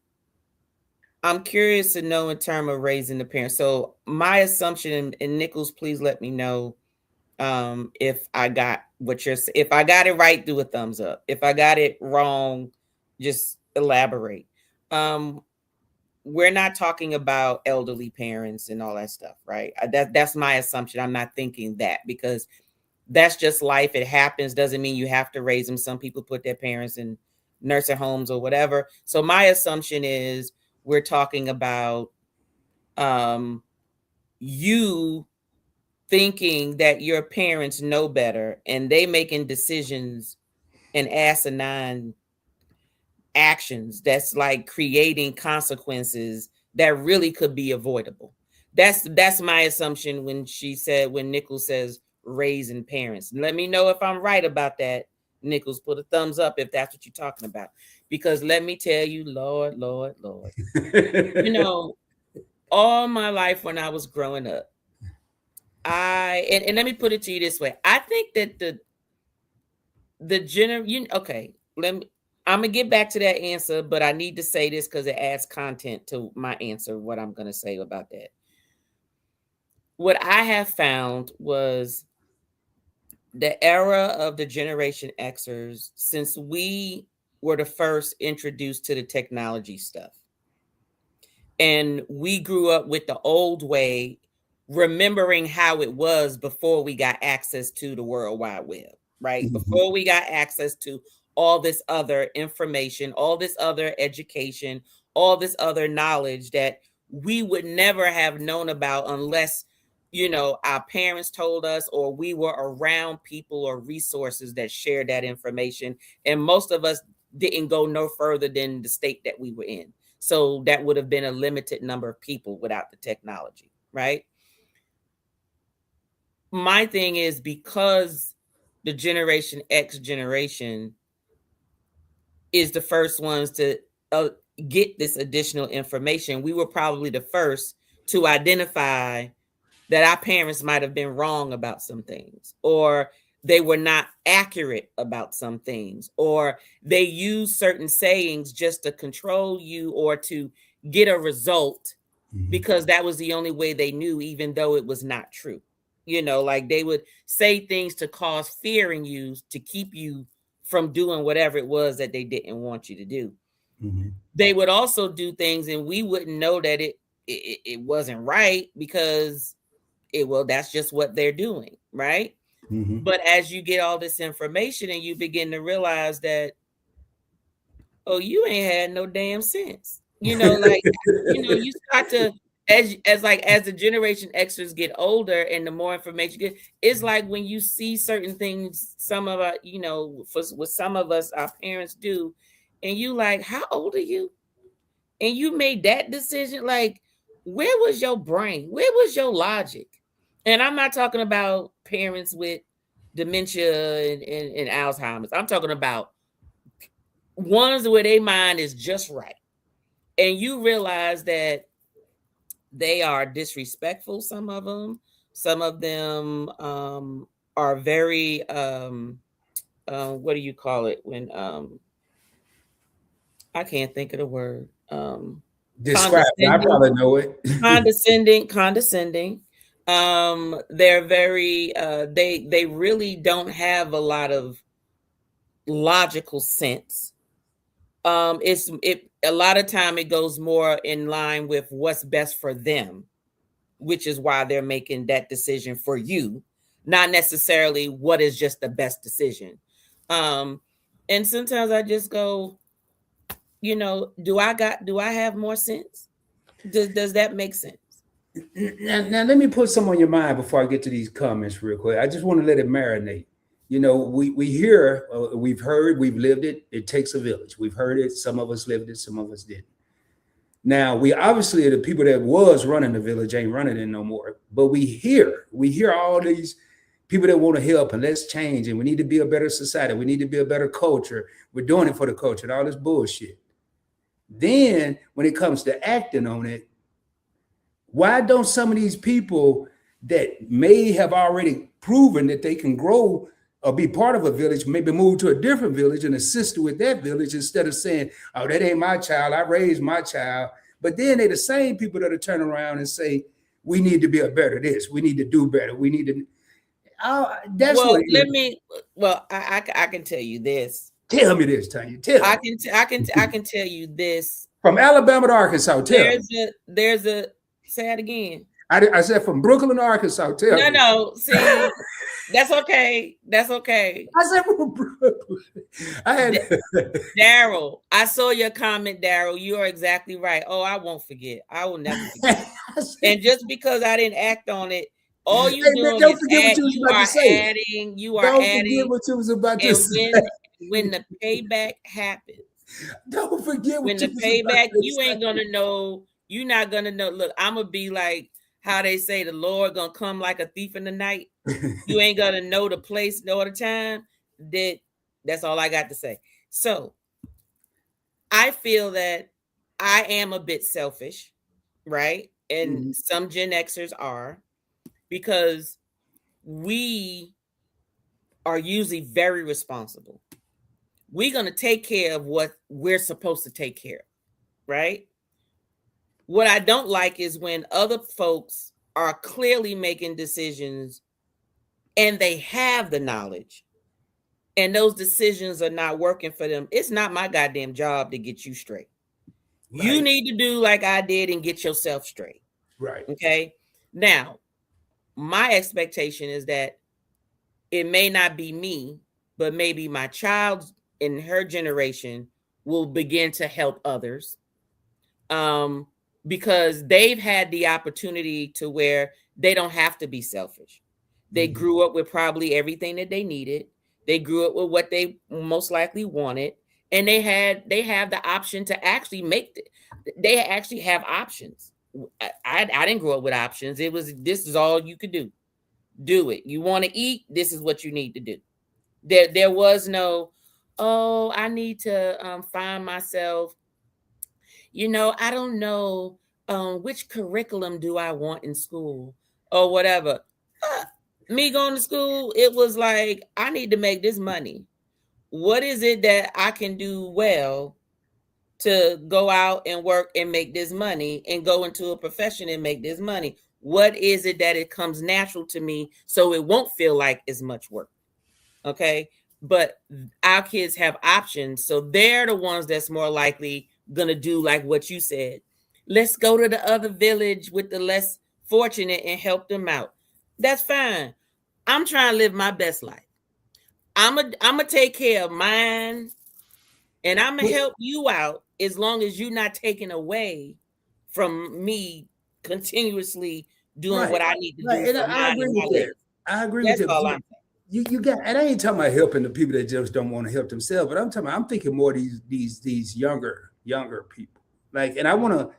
S2: I'm curious to know in terms of raising the parents. So my assumption, and Nichols, please let me know if I got if I got it right, do a thumbs up. If I got it wrong, just elaborate. Um, we're not talking about elderly parents and all that stuff, right? That's my assumption. I'm not thinking that because that's just life. It happens. Doesn't mean you have to raise them. Some people put their parents in nursing homes or whatever. So my assumption is we're talking about um, you thinking that your parents know better and they making decisions and asinine actions that's like creating consequences that really could be avoidable. That's my assumption when Nichols says raising parents. Let me know if I'm right about that. Nichols, put a thumbs up if that's what you're talking about. Because let me tell you, Lord, Lord, Lord. You know, all my life when I was growing up, and let me put it to you this way. I think that okay, let me I'm gonna get back to that answer, but I need to say this because it adds content to my answer, what I'm gonna say about that. What I have found was the era of the Generation Xers, since we were the first introduced to the technology stuff. And we grew up with the old way, remembering how it was before we got access to the World Wide Web, right? Before we got access to all this other information, all this other education, all this other knowledge that we would never have known about unless, our parents told us, or we were around people or resources that shared that information. And most of us didn't go no further than the state that we were in. So that would have been a limited number of people without the technology, right? My thing is, because the Generation X generation is the first ones to get this additional information, we were probably the first to identify that our parents might have been wrong about some things, or they were not accurate about some things, or they used certain sayings just to control you or to get a result because that was the only way they knew, even though it was not true. Like they would say things to cause fear in you to keep you from doing whatever it was that they didn't want you to do. They would also do things and we wouldn't know that it wasn't right because that's just what they're doing, right? But as you get all this information and you begin to realize that, oh, you ain't had no damn sense. You start to, as the Generation Xers get older and the more information you get, it's like when you see certain things, some of our, with some of us, our parents do, and you like, how old are you? And you made that decision. Like, where was your brain? Where was your logic? And I'm not talking about parents with dementia and Alzheimer's. I'm talking about ones where their mind is just right. And you realize that they are disrespectful, some of them. Some of them are very, what do you call it? When, I can't think of the word.
S1: Describe it. I probably know it.
S2: Condescending. They're very, they really don't have a lot of logical sense. A lot of time it goes more in line with what's best for them, which is why they're making that decision for you, not necessarily what is just the best decision. And sometimes I just go, do I have more sense? Does that make sense?
S1: Now, let me put some on your mind before I get to these comments real quick. I just want to let it marinate. We hear, we've heard, we've lived it. It takes a village. We've heard it. Some of us lived it. Some of us didn't. Now, we obviously, the people that was running the village ain't running it no more. But we hear all these people that want to help and let's change and we need to be a better society. We need to be a better culture. We're doing it for the culture and all this bullshit. Then when it comes to acting on it, why don't some of these people that may have already proven that they can grow or be part of a village, maybe move to a different village and assist with that village instead of saying, oh, that ain't my child, I raised my child. But then they're the same people that are turn around and say, we need to be a better this, we need to do better, we need to. That's
S2: well,
S1: what.
S2: I can tell you this.
S1: Tell me this, Tanya. Tell me.
S2: I can tell you this.
S1: From Alabama to Arkansas. Tell me.
S2: There's a say it again.
S1: I said from Brooklyn, Arkansas. Tell
S2: No,
S1: me.
S2: no. See, that's okay. That's okay.
S1: I said from Brooklyn. I had.
S2: D- Daryl, I saw your comment, Daryl. You are exactly right. Oh, I won't forget. I will never forget.
S1: I said,
S2: And just because I didn't act on it, all
S1: hey
S2: you
S1: man,
S2: doing
S1: don't
S2: is
S1: forget what you was about to say.
S2: you are
S1: Don't forget
S2: adding,
S1: what you was about to
S2: and
S1: say.
S2: when the payback happens,
S1: Don't forget
S2: when
S1: what
S2: the
S1: you was about
S2: payback,
S1: to
S2: you ain't
S1: say.
S2: gonna know. You're not gonna know. Look, I'm gonna be like how they say the Lord gonna come like a thief in the night. You ain't gonna know the place, know the time. That's all I got to say. So I feel that I am a bit selfish, right? And
S1: Mhm,
S2: some Gen Xers are, because we are usually very responsible. We're going to take care of what we're supposed to take care of, right? What I don't like is when other folks are clearly making decisions and they have the knowledge and those decisions are not working for them. It's not my goddamn job to get you straight. You
S1: right,
S2: need to do like I did and get yourself straight.
S1: right.
S2: Okay. Now, my expectation is that it may not be me, but maybe my child in her generation will begin to help others, um, because they've had the opportunity to where they don't have to be selfish. They
S1: Mhm,
S2: grew up with probably everything that they needed. They grew up with what they most likely wanted, and they have the option to actually they actually have options. I didn't grow up with options. It was, this is all you could do. Do it. You want to eat, this is what you need to do. There was no, oh, I need to find myself, I don't know, which curriculum do I want in school or whatever. Uh, Me going to school, it was like, I need to make this money. What is it that I can do well to go out and work and make this money and go into a profession and make this money? What is it that it comes natural to me so it won't feel like as much work? Okay. But our kids have options. So they're the ones that's more likely going to do like what you said. Let's go to the other village with the less fortunate and help them out. That's fine. I'm trying to live my best life. I'm going to take care of mine, and I'm going to
S1: Well,
S2: help you out as long as you're not taking away from me continuously doing
S1: right,
S2: what I need to
S1: right.
S2: do
S1: And
S2: for
S1: I
S2: mine
S1: agree
S2: and my
S1: with that.
S2: legacy.
S1: I agree with
S2: That's
S1: that.
S2: all I'm saying.
S1: You got, and I ain't talking about helping the people that just don't want to help themselves, but I'm thinking more these younger people. Like, and I want to.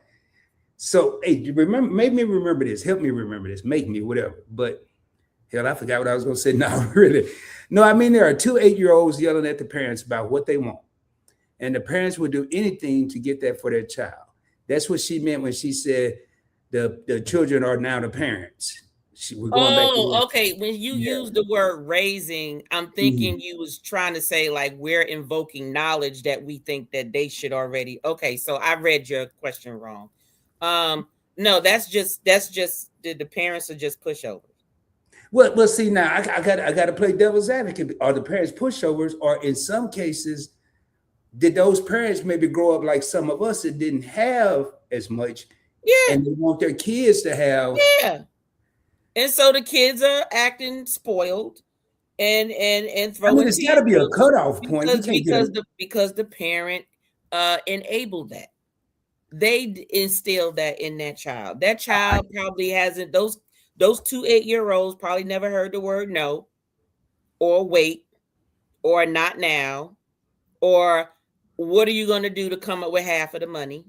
S1: So, hey, remember, make me remember this. Help me remember this. Make me whatever. But hell, I forgot what I was going to say. No, really. No, I mean there are two 8 year olds yelling at the parents about what they want, and the parents would do anything to get that for their child. That's what she meant when she said the children are now the parents. We're going back to
S2: Oh,
S1: that.
S2: okay. When you
S1: Yeah.
S2: use the word raising, I'm thinking
S1: Mhm.
S2: you was trying to say like we're invoking knowledge that we think that they should already. Okay, so I read your question wrong. Um, no, that's just the parents are just pushovers.
S1: Well, see now I got to play devil's advocate. Are the parents pushovers, or in some cases, did those parents maybe grow up like some of us that didn't have as much,
S2: Yeah,
S1: and they want their kids to have?
S2: yeah. And so the kids are acting spoiled and
S1: I mean,
S2: throwing
S1: it's got to be a
S2: tantrums
S1: cutoff point. You
S2: because
S1: can't get them.
S2: the parent enabled that. They instilled that in that child. That child probably hasn't, those two 8 year olds probably never heard the word no, or wait, or not now, or what are you going to do to come up with half of the money?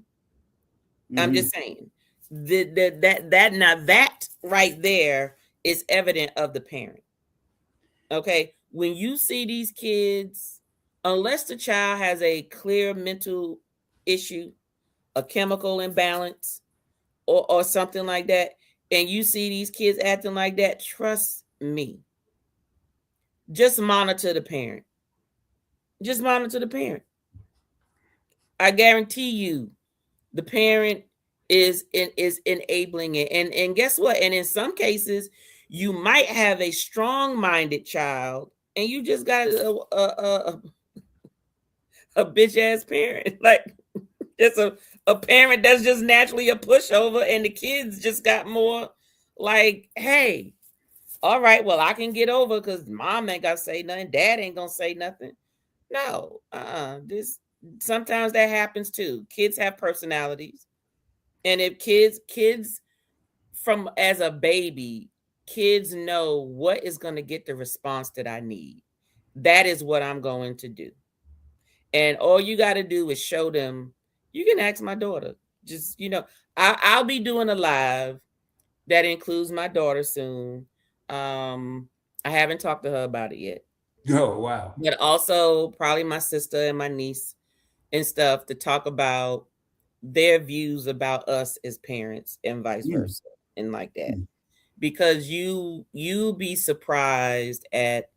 S2: I'm
S1: Mhm.
S2: just saying. That now that right there is evident of the parent. Okay, when you see these kids, unless the child has a clear mental issue, a chemical imbalance, or something like that, and you see these kids acting like that, trust me, just monitor the parent. Just monitor the parent. I guarantee you, the parent is enabling it. And guess what? And in some cases, you might have a strong-minded child, and you just got a bitch ass parent. Like it's a parent that's just naturally a pushover, and the kids just got more. Like, hey, all right, well, I can get over because mom ain't got to say nothing. Dad ain't going to say nothing. No, this sometimes that happens too. Kids have personalities. And if kids from as a baby, kids know what is going to get the response that I need. That is what I'm going to do. And all you got to do is show them. You can ask my daughter. Just, I'll be doing a live that includes my daughter soon. I haven't talked to her about it yet.
S1: Oh, wow.
S2: But also probably my sister and my niece and stuff to talk about their views about us as parents and vice
S1: Mm,
S2: versa and like that.
S1: mm.
S2: Because you be surprised at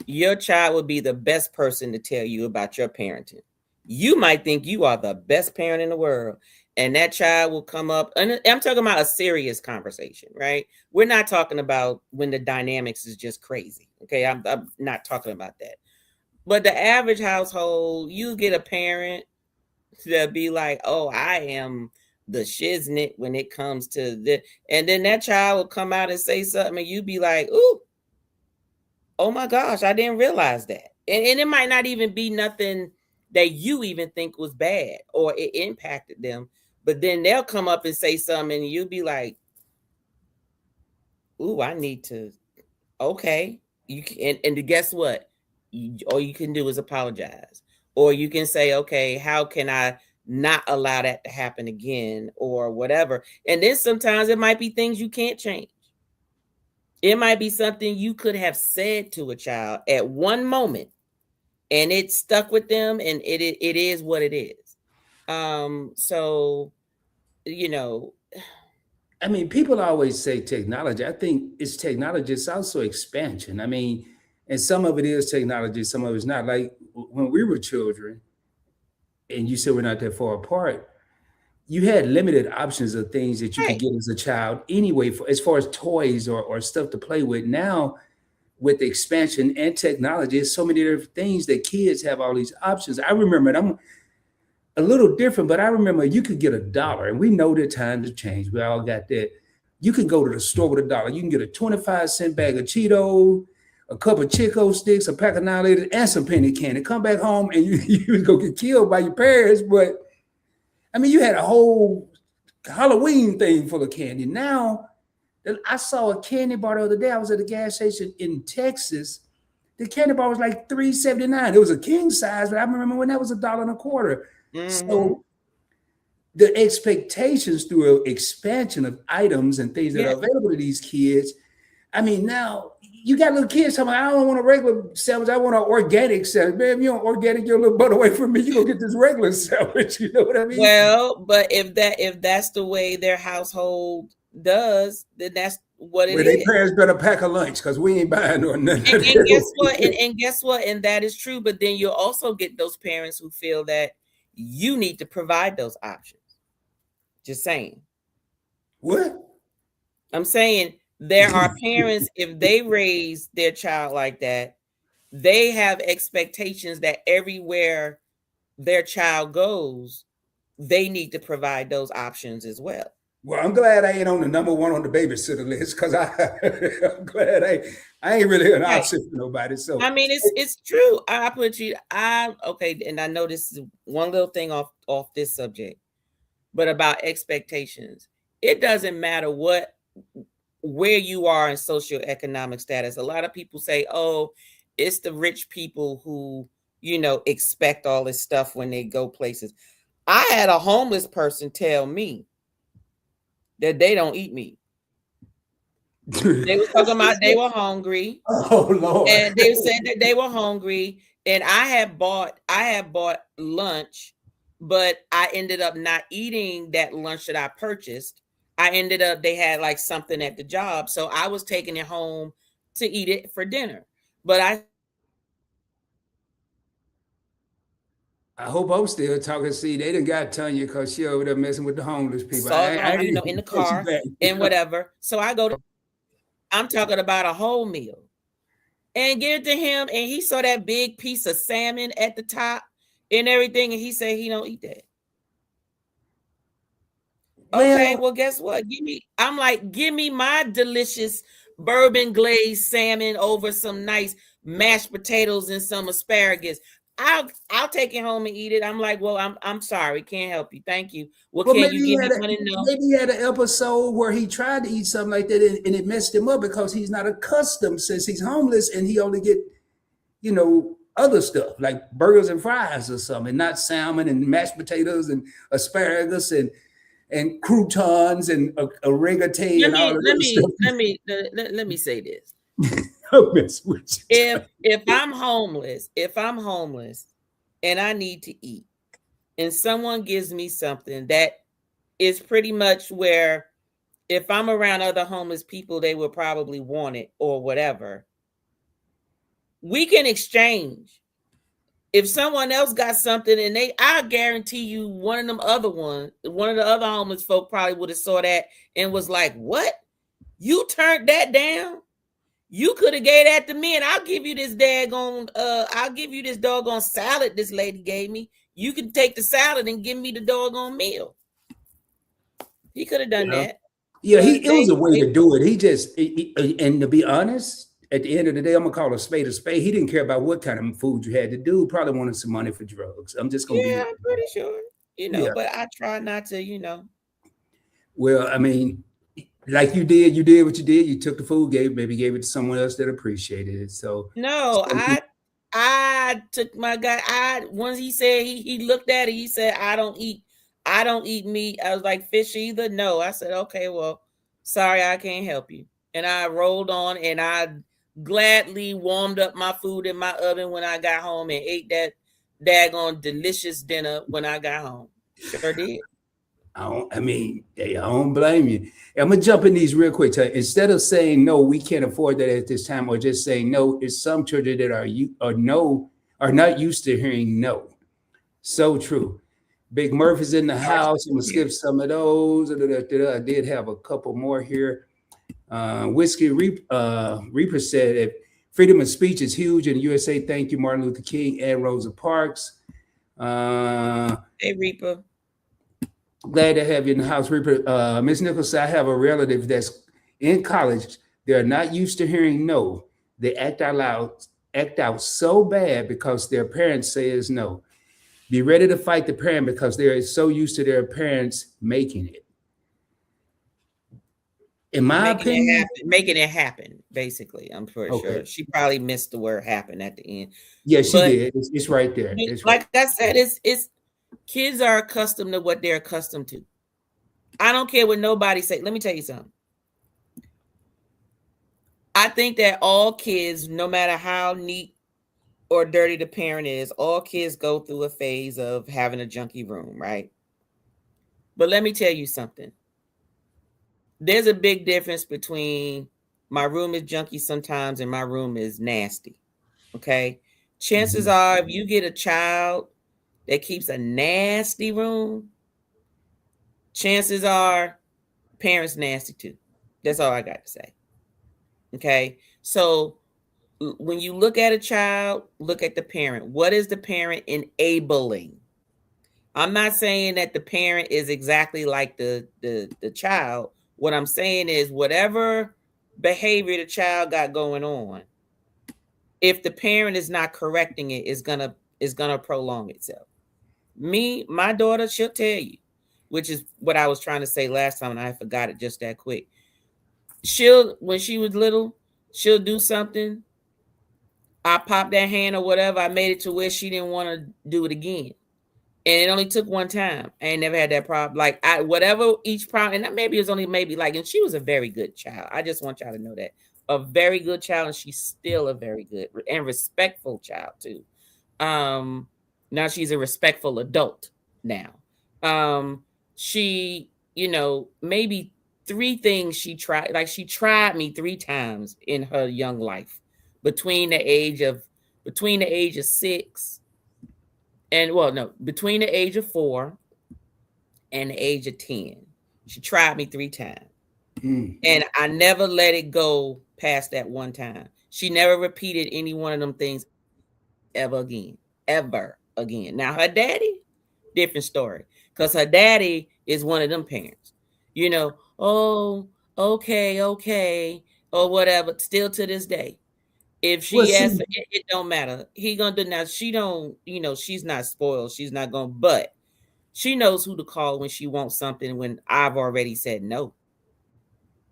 S2: your child would be the best person to tell you about your parenting. You might think you are the best parent in the world, and that child will come up. And I'm talking about a serious conversation, right? We're not talking about when the dynamics is just crazy. Okay, I'm not talking about that. But the average household, you get a parent to be like, "Oh, I am the shiznit when it comes to this," and then that child will come out and say something, and you be like, "Ooh, oh my gosh, I didn't realize that." And it might not even be nothing that you even think was bad or it impacted them. But then they'll come up and say something and you'll be like, ooh, I need to, okay. You can, and guess what? All you can do is apologize. Or you can say, okay, how can I not allow that to happen again or whatever? And then sometimes it might be things you can't change. It might be something you could have said to a child at one moment and it stuck with them and it is what it is. So you know
S1: I mean, people always say technology. I think it's technology. It's also expansion. I mean, and some of it is technology, some of it's not. Like when we were children, and you said we're not that far apart, you had limited options of things that you could
S2: right.
S1: get as a child anyway, for as far as toys or stuff to play with. Now, with the expansion and technology, there's so many different things that kids have all these options. I remember, and I'm a little different, but I remember you could get $1, and we know that times have changed. We all got that. You can go to the store with $1. You can get a 25-cent bag of Cheetos, a couple of Chico sticks, a pack of Annihilators, and some penny candy. Come back home and you was gonna get killed by your parents. But I mean, you had a whole Halloween thing full of candy. Now, I saw a candy bar the other day. I was at a gas station in Texas. The candy bar was like $3.79. It was a king size, but I remember when that was $1.25.
S2: Mm-hmm.
S1: So the expectations through an expansion of items and things that
S2: Yeah.
S1: are available to these kids. I mean, now you got little kids talking, I don't want a regular sandwich, I want an organic sandwich. Man, if you don't organic your little butt away from me, you gonna get this regular sandwich. You know what I mean?
S2: Well, but if that's the way their household does, then that's what it
S1: Well, their
S2: is.
S1: parents better pack a lunch because we ain't buying no nothing.
S2: And guess what? And guess what? And that is true. But then you'll also get those parents who feel that you need to provide those options. Just saying.
S1: What?
S2: I'm saying there are parents, if they raise their child like that, they have expectations that everywhere their child goes, they need to provide those options as well.
S1: Well, I'm glad I ain't on the number one on the babysitter list because I'm glad I ain't really an
S2: Right.
S1: option for nobody. So
S2: I mean, it's true. I put you. I okay, and I know this is one little thing off this subject, but about expectations. It doesn't matter where you are in socioeconomic status. A lot of people say, "Oh, it's the rich people who expect all this stuff when they go places." I had a homeless person tell me that they don't eat meat. They were talking about they were hungry,
S1: oh Lord.
S2: and they said that they were hungry. And I had bought lunch, but I ended up not eating that lunch that I purchased. They had like something at the job, so I was taking it home to eat it for dinner. But I
S1: I hope I'm still talking. See, they done got Tanya because she over there messing with the homeless people.
S2: saw it
S1: I
S2: on,
S1: ain't
S2: in the
S1: catch you
S2: car
S1: back.
S2: and whatever. So I go to I'm talking about a whole meal. And give it to him, and he saw that big piece of salmon at the top and everything, and he said he don't eat that. Okay,
S1: Well,
S2: well, guess what? I'm like, give me my delicious bourbon glazed salmon over some nice mashed potatoes and some asparagus. I'll take it home and eat it. I'm like, well, I'm sorry, can't help you. Thank you. Well,
S1: well,
S2: can you give me one and no?
S1: maybe he had an episode where he tried to eat something like that, and it messed him up because he's not accustomed since he's homeless, and he only get other stuff like burgers and fries or something, and not salmon and mashed potatoes and asparagus and croutons and oregano
S2: Let
S1: and all
S2: me
S1: of
S2: let
S1: that
S2: me
S1: stuff.
S2: let me say this.
S1: Don't mess with you.
S2: If I'm homeless and I need to eat, and someone gives me something that is pretty much where if I'm around other homeless people, they will probably want it or whatever. We can exchange. If someone else got something and I guarantee you one of the other homeless folk probably would have saw that and was like, what? You turned that down? You could have gave that to me, and I'll give you this doggone salad this lady gave me. You can take the salad and give me the doggone meal. He could have done
S1: Yeah.
S2: that,
S1: Yeah,
S2: but
S1: it was a way to do it. And to be honest, at the end of the day, I'm gonna call a spade a spade. He didn't care about what kind of food you had to do. Probably wanted some money for drugs. I'm just gonna
S2: yeah,
S1: be,
S2: I'm pretty sure,
S1: yeah.
S2: but I try not to.
S1: Well, I mean, like you did what you did. You took the food, maybe gave it to someone else that appreciated it. So,
S2: No,
S1: some people,
S2: I took my guy. Once he said he looked at it, he said, I don't eat meat. I was like, fish either? No. I said, okay, well, sorry, I can't help you. And I rolled on and I gladly warmed up my food in my oven when I got home and ate that daggone delicious dinner when I got home. Sure did.
S1: I mean, hey, I don't blame you. I'm gonna jump in these real quick. Instead of saying no, we can't afford that at this time, or just saying no, it's some children that are not used to hearing no. So true. Big Murphy's in the house. I'm gonna skip some of those. I did have a couple more here. Reaper said that freedom of speech is huge in the USA. Thank you, Martin Luther King and Rosa Parks. Uh,
S2: Hey, Reaper.
S1: Glad to have you in the house, Reaper. Miss Nichols, I have a relative that's in college. They're not used to hearing no. They act out so bad because their parents says no. Be ready to fight the parent because they're so used to their parents making it. In my opinion,
S2: Making it happen, basically. I'm pretty
S1: okay.
S2: sure she probably missed the word happen at the end.
S1: Yeah, she
S2: But
S1: did. It's right there. It's right.
S2: like I said, it's kids are accustomed to what they're accustomed to. I don't care what nobody say. Let me tell you something. I think that all kids, no matter how neat or dirty the parent is, all kids go through a phase of having a junky room, right? But let me tell you something. There's a big difference between my room is junky sometimes and my room is nasty. Okay. Chances
S1: Mhm.
S2: are, if you get a child that keeps a nasty room, chances are parents nasty too. That's all I got to say. Okay. So when you look at a child, look at the parent. What is the parent enabling? I'm not saying that the parent is exactly like the child. What I'm saying is whatever behavior the child got going on, if the parent is not correcting it, is gonna prolong itself. My daughter, she'll tell you, which is what I was trying to say last time, and I forgot it just that quick. When she was little, she'll do something. I popped that hand or whatever. I made it to where she didn't want to do it again. And it only took one time. I ain't never had that problem. Like whatever each problem, and maybe it was only maybe like, and she was a very good child. I just want y'all to know that. A very good child, and she's still a very good and respectful child too. Um, Now she's a respectful adult now. Um, she, maybe three things she tried. Like she tried me three times in her young life, between the age of between the age of 6 and well, no, between the age of 4 and the age of 10. She tried me three times.
S1: Mm.
S2: And I never let it go past that one time. She never repeated any one of them things ever again. Ever again. Now her daddy, different story. Because her daddy is one of them parents. Oh, okay, okay, or whatever. Still to this day, if
S1: Well,
S2: she asks,
S1: see,
S2: it don't matter. He gonna do now. She don't, she's not spoiled. She's not gonna, but she knows who to call when she wants something. When I've already said no,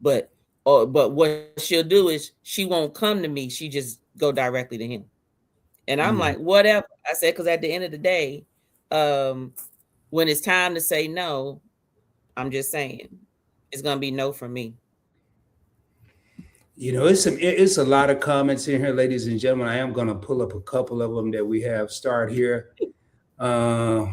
S2: but but what she'll do is she won't come to me. She just go directly to him, and I'm like,
S1: mm,
S2: whatever. I said, because at the end of the day, um, when it's time to say no, I'm just saying it's gonna be no from me.
S1: it's a lot of comments in here, ladies and gentlemen. I am going to pull up a couple of them that we have starred here. Uh,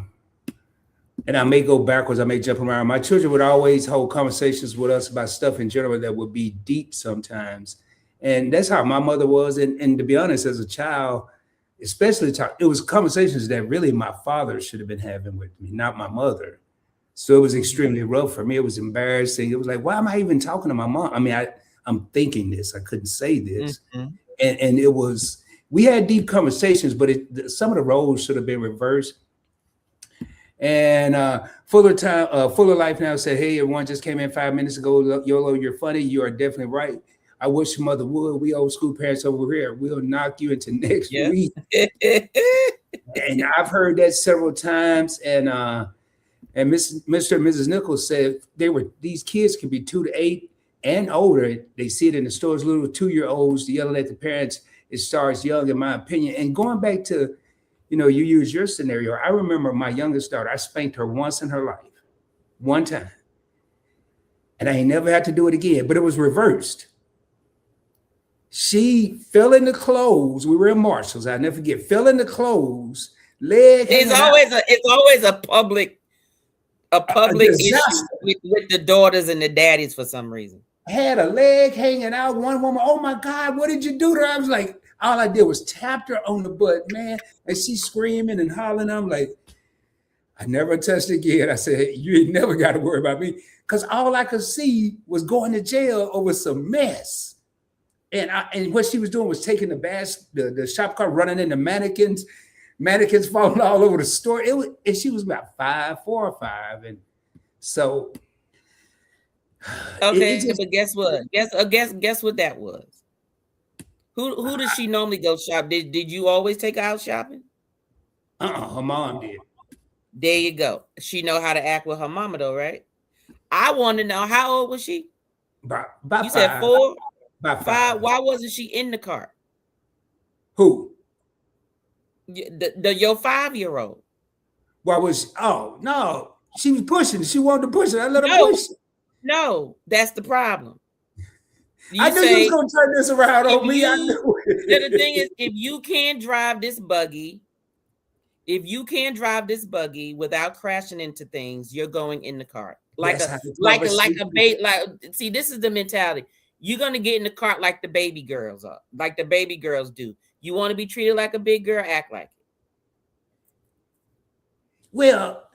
S1: and I may go backwards, I may jump around. My children would always hold conversations with us about stuff in general that would be deep sometimes. And that's how my mother was. And to be honest, as a child, especially, it was conversations that really my father should have been having with me, not my mother. So it was extremely rough for me. It was embarrassing. It was like, why am I even talking to my mom? I mean, I'm thinking this. I couldn't say this.
S2: Mm-hmm.
S1: And it was, we had deep conversations, but some of the roles should have been reversed. And Fuller Life Now said, "Hey, everyone just came in 5 minutes ago. YOLO, you're funny. You are definitely right. I wish your mother would. We old school parents over here. We'll knock you into next
S2: Yeah.
S1: week." And I've heard that several times. And Mr. and Mrs. Nichols said these kids can be 2 to 8 and older. They see it in the stores. Little 2-year-olds yelling at the parents. It starts young, in my opinion. And going back to, you use your scenario. I remember my youngest daughter. I spanked her once in her life, one time, and I ain't never had to do it again. But it was reversed. She fell in the clothes. We were in Marshalls. I never forget. Fell in the clothes, leg
S2: it's
S1: hanging out.
S2: always a it's always a
S1: A
S2: public issue
S1: disaster.
S2: with the daughters and the daddies for some reason.
S1: Had a leg hanging out. One woman, oh my God, what did you do to her? I was like, all I did was tapped her on the butt, man. And she's screaming and hollering. I'm like, I never touched again. I said, you ain't never got to worry about me. Because all I could see was going to jail over some mess. And what she was doing was taking the shop cart, running into mannequins falling all over the store. And she was about 4 or 5. And so
S2: Okay,
S1: it just,
S2: but guess what? Guess what that was. Who does she normally go shop? Did you always take her out shopping?
S1: her mom did.
S2: There you go. She know how to act with her mama though, right? I want to know, how old was she?
S1: By
S2: You said
S1: five.
S2: 4,
S1: By
S2: 5.
S1: 5.
S2: Why wasn't she in the cart?
S1: Who?
S2: Your 5-year-old.
S1: Why was oh no. She was pushing. She wanted to push it. I let her
S2: No,
S1: push.
S2: no, that's the problem.
S1: I
S2: You
S1: knew you was
S2: say,
S1: gonna turn this around
S2: if
S1: on me. I
S2: you
S1: knew
S2: the thing
S1: it.
S2: is, if you can't drive this buggy, without crashing into things, you're going in the cart. Like
S1: That's
S2: a
S1: how the
S2: like a like
S1: conversation.
S2: a bait. Like, see, this is the mentality. You're gonna get in the cart like the baby girls are, like the baby girls do. You want to be treated like a big girl, act like it.
S1: Well,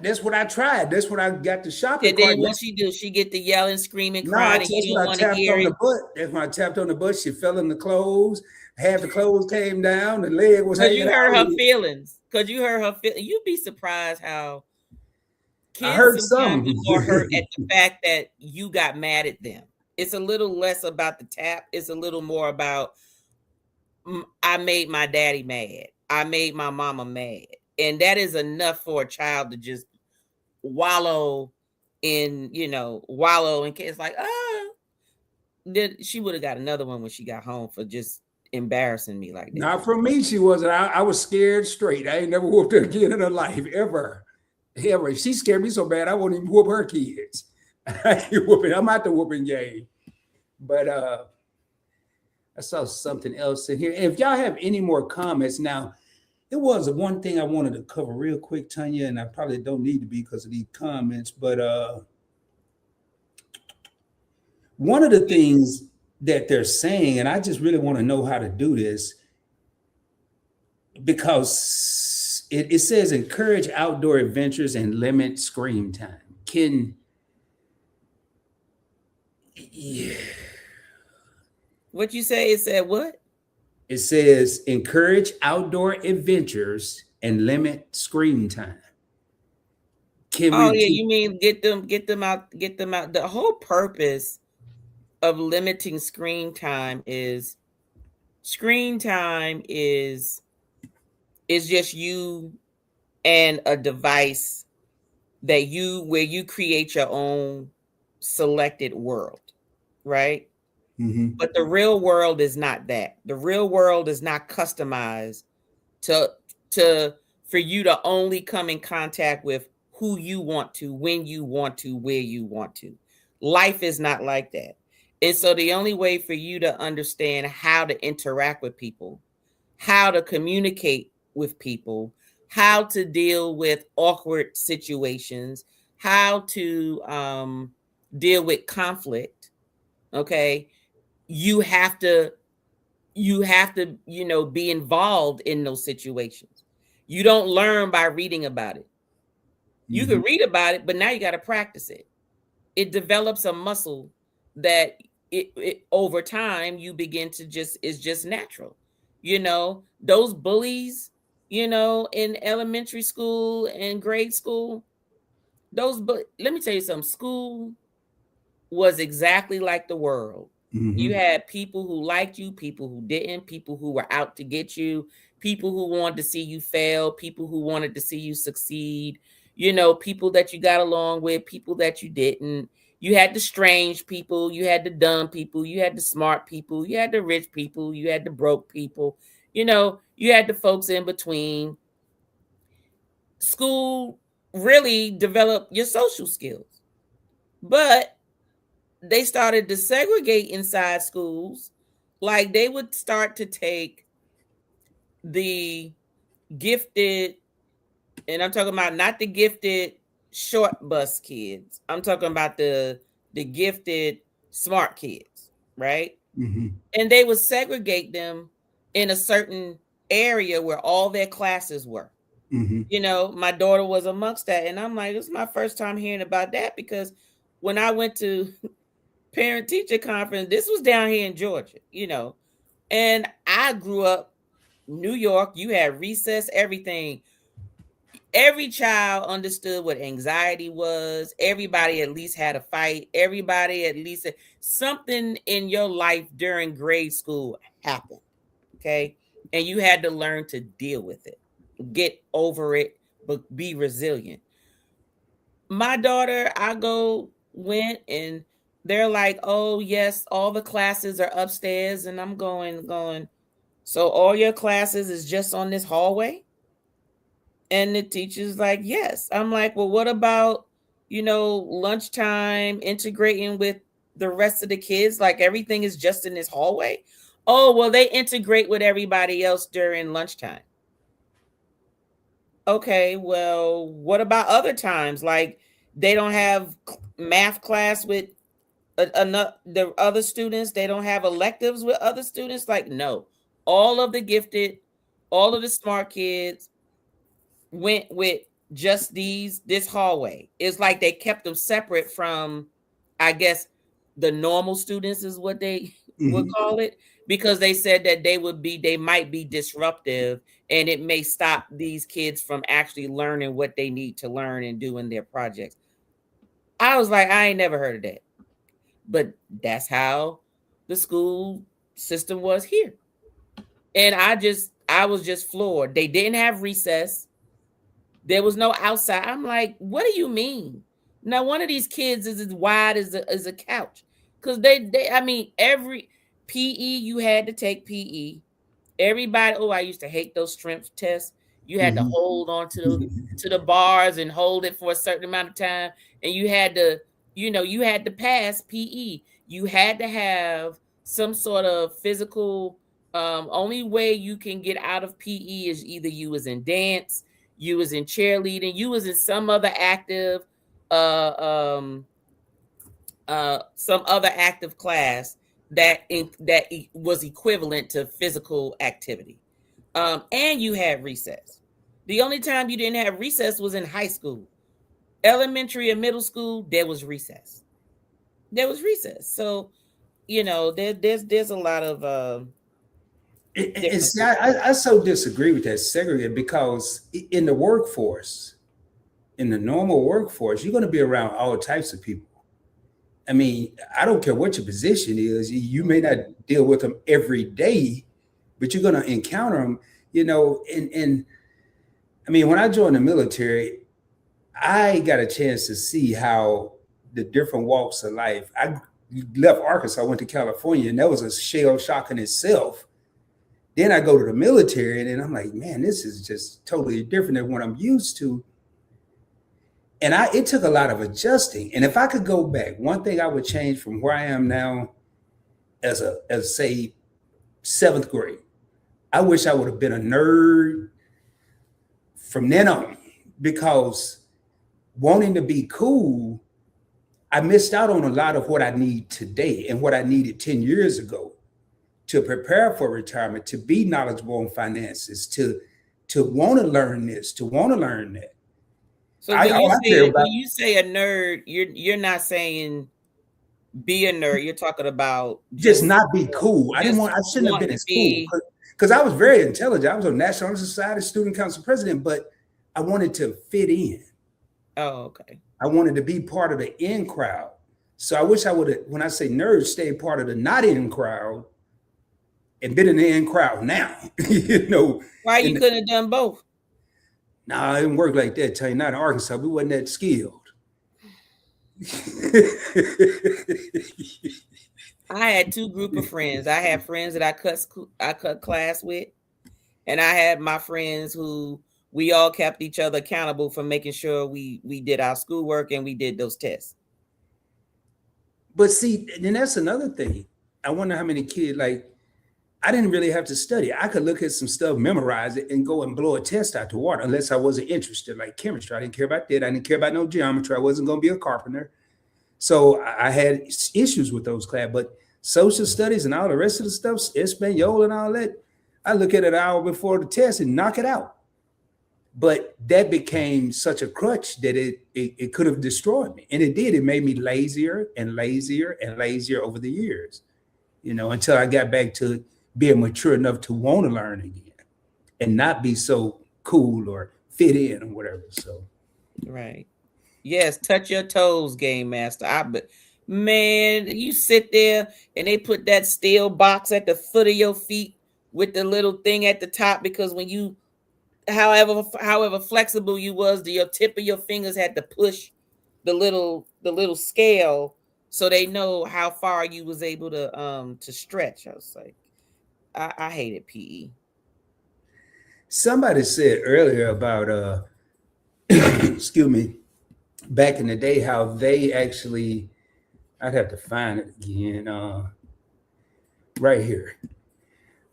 S1: that's what I tried. That's what I got the shopping
S2: And
S1: cart.
S2: then what she do? She get the yelling, screaming,
S1: No,
S2: crying, and
S1: that's
S2: you
S1: when
S2: don't
S1: I
S2: want to
S1: tapped
S2: hear
S1: on
S2: it.
S1: the butt. That's when I tapped on the butt. She fell in the clothes. Half the clothes came down. The leg was
S2: Because
S1: hanging
S2: you hurt
S1: out.
S2: her feelings. Because you hurt her feelings. You'd be surprised how
S1: I
S2: kids
S1: heard
S2: sometimes
S1: some.
S2: be more hurt at the fact that you got mad at them. It's a little less about the tap. It's a little more about, I made my daddy mad. I made my mama mad. And that is enough for a child to just wallow wallow in kids like, she would have got another one when she got home for just embarrassing me like that.
S1: Not from me, she wasn't. I was scared straight. I ain't never whooped her again in her life, ever. Ever. She scared me so bad I won't even whoop her kids. I ain't whooping. I'm out the whooping game. But I saw something else in here. If y'all have any more comments, now it was one thing I wanted to cover real quick, Tanya, and I probably don't need to be because of these comments. But one of the things that they're saying, and I just really want to know how to do this, because it says encourage outdoor adventures and limit screen time. Yeah.
S2: What you say? It said what?
S1: It says encourage outdoor adventures and limit screen time. Can
S2: Oh
S1: we
S2: yeah,
S1: teach?
S2: you mean get them out. The whole purpose of limiting screen time is just you and a device that you where you create your own selected world, right?
S1: Mm-hmm.
S2: But the real world is not that. The real world is not customized to to for you to only come in contact with who you want to, when you want to, where you want to. Life is not like that. And so the only way for you to understand how to interact with people, how to communicate with people, how to deal with awkward situations, how to deal with conflict, okay? You have to be involved in those situations. You don't learn by reading about it. You
S1: Mm-hmm.
S2: can read about it, but now you got to practice it. It develops a muscle that over time you begin to just is just natural. Those bullies, in elementary school and grade school, let me tell you something. School was exactly like the world. You
S1: Mm-hmm.
S2: had people who liked you, people who didn't, people who were out to get you, people who wanted to see you fail, people who wanted to see you succeed, people that you got along with, people that you didn't. You had the strange people, you had the dumb people, you had the smart people, you had the rich people, you had the broke people, you had the folks in between. School really developed your social skills. But they started to segregate inside schools. Like they would start to take the gifted, and I'm talking about not the gifted short bus kids. I'm talking about the gifted smart kids, right?
S1: Mm-hmm.
S2: And they would segregate them in a certain area where all their classes were.
S1: Mm-hmm.
S2: My daughter was amongst that, and I'm like, this is my first time hearing about that because when I went to parent teacher conference, this was down here in Georgia. And I grew up New York. You had recess, everything. Every child understood what anxiety was. Everybody at least had a fight. Everybody at least something in your life during grade school happened. Okay. And you had to learn to deal with it, get over it, but be resilient. My daughter, went and they're like, oh yes, all the classes are upstairs. And I'm going, so all your classes is just on this hallway? And the teacher's like, yes. I'm like, well, what about, lunchtime integrating with the rest of the kids? Like everything is just in this hallway? Oh, well, they integrate with everybody else during lunchtime. Okay, well, what about other times? Like they don't have math class with the other students. They don't have electives with other students. Like no, all of the gifted, all of the smart kids went with just this hallway. It's like they kept them separate from, I guess, the normal students is what they would
S1: Mm-hmm.
S2: call it, because they said that they might be disruptive and it may stop these kids from actually learning what they need to learn and doing their projects. I was like, I ain't never heard of that. But that's how the school system was here. And I was just floored. They didn't have recess. There was no outside. I'm like, what do you mean? Now one of these kids is as wide as a couch. Cause I mean, every PE you had to take PE. Everybody, oh, I used to hate those strength tests. You had to
S1: Mm-hmm.
S2: hold on to the bars and hold it for a certain amount of time. And you had to pass PE. You had to have some sort of physical. Only way you can get out of PE is either you was in dance, you was in cheerleading, you was in uh um some other active class was equivalent to physical activity. And you had recess. The only time you didn't have recess was in high school. Elementary and middle school, there was recess. There was recess. So, there's a lot of
S1: And see,
S2: differences.
S1: I so disagree with that segregate because in the workforce, in the normal workforce, you're going to be around all types of people. I mean, I don't care what your position is. You may not deal with them every day, but you're going to encounter them, and I mean, when I joined the military, I got a chance to see how the different walks of life. I left Arkansas, went to California, and that was a shell shock in itself. Then I go to the military, and then I'm like, man, this is just totally different than what I'm used to. And it took a lot of adjusting. And if I could go back, one thing I would change from where I am now, as say seventh grade, I wish I would have been a nerd from then on, because wanting to be cool, I missed out on a lot of what I need today and what I needed 10 years ago to prepare for retirement, to be knowledgeable on finances, to want to learn this, to want to learn that.
S2: So when you say a nerd, you're not saying be a nerd. You're talking about
S1: just not be cool. I shouldn't have been as cool, because I was very intelligent. I was a National Honor Society Student Council president, but I wanted to fit in.
S2: Oh, okay.
S1: I wanted to be part of the in crowd. So I wish I would have, when I say nerd, stayed part of the not in crowd and been in the in crowd now.
S2: Why you couldn't have done both?
S1: Nah, it didn't work like that. Tell you, not in Arkansas, we wasn't that skilled.
S2: I had two group of friends. I had friends that I cut class with, and I had my friends who we all kept each other accountable for making sure we did our schoolwork and we did those tests.
S1: But see, and that's another thing. I wonder how many kids, like, I didn't really have to study. I could look at some stuff, memorize it, and go and blow a test out the water, unless I wasn't interested, like chemistry. I didn't care about that. I didn't care about no geometry. I wasn't going to be a carpenter. So I had issues with those classes. But social studies and all the rest of the stuff, Espanol and all that, I look at it an hour before the test and knock it out. But that became such a crutch that it could have destroyed me. And it did. It made me lazier and lazier and lazier over the years, until I got back to being mature enough to want to learn again and not be so cool or fit in or whatever. So,
S2: right. Yes, touch your toes, Game Master. Man, you sit there and they put that steel box at the foot of your feet with the little thing at the top, because when you, however flexible you was, your tip of your fingers had to push the little scale so they know how far you was able to stretch. I was like, I hated PE.
S1: Somebody said earlier about excuse me, back in the day, how they actually, I'd have to find it again, right here.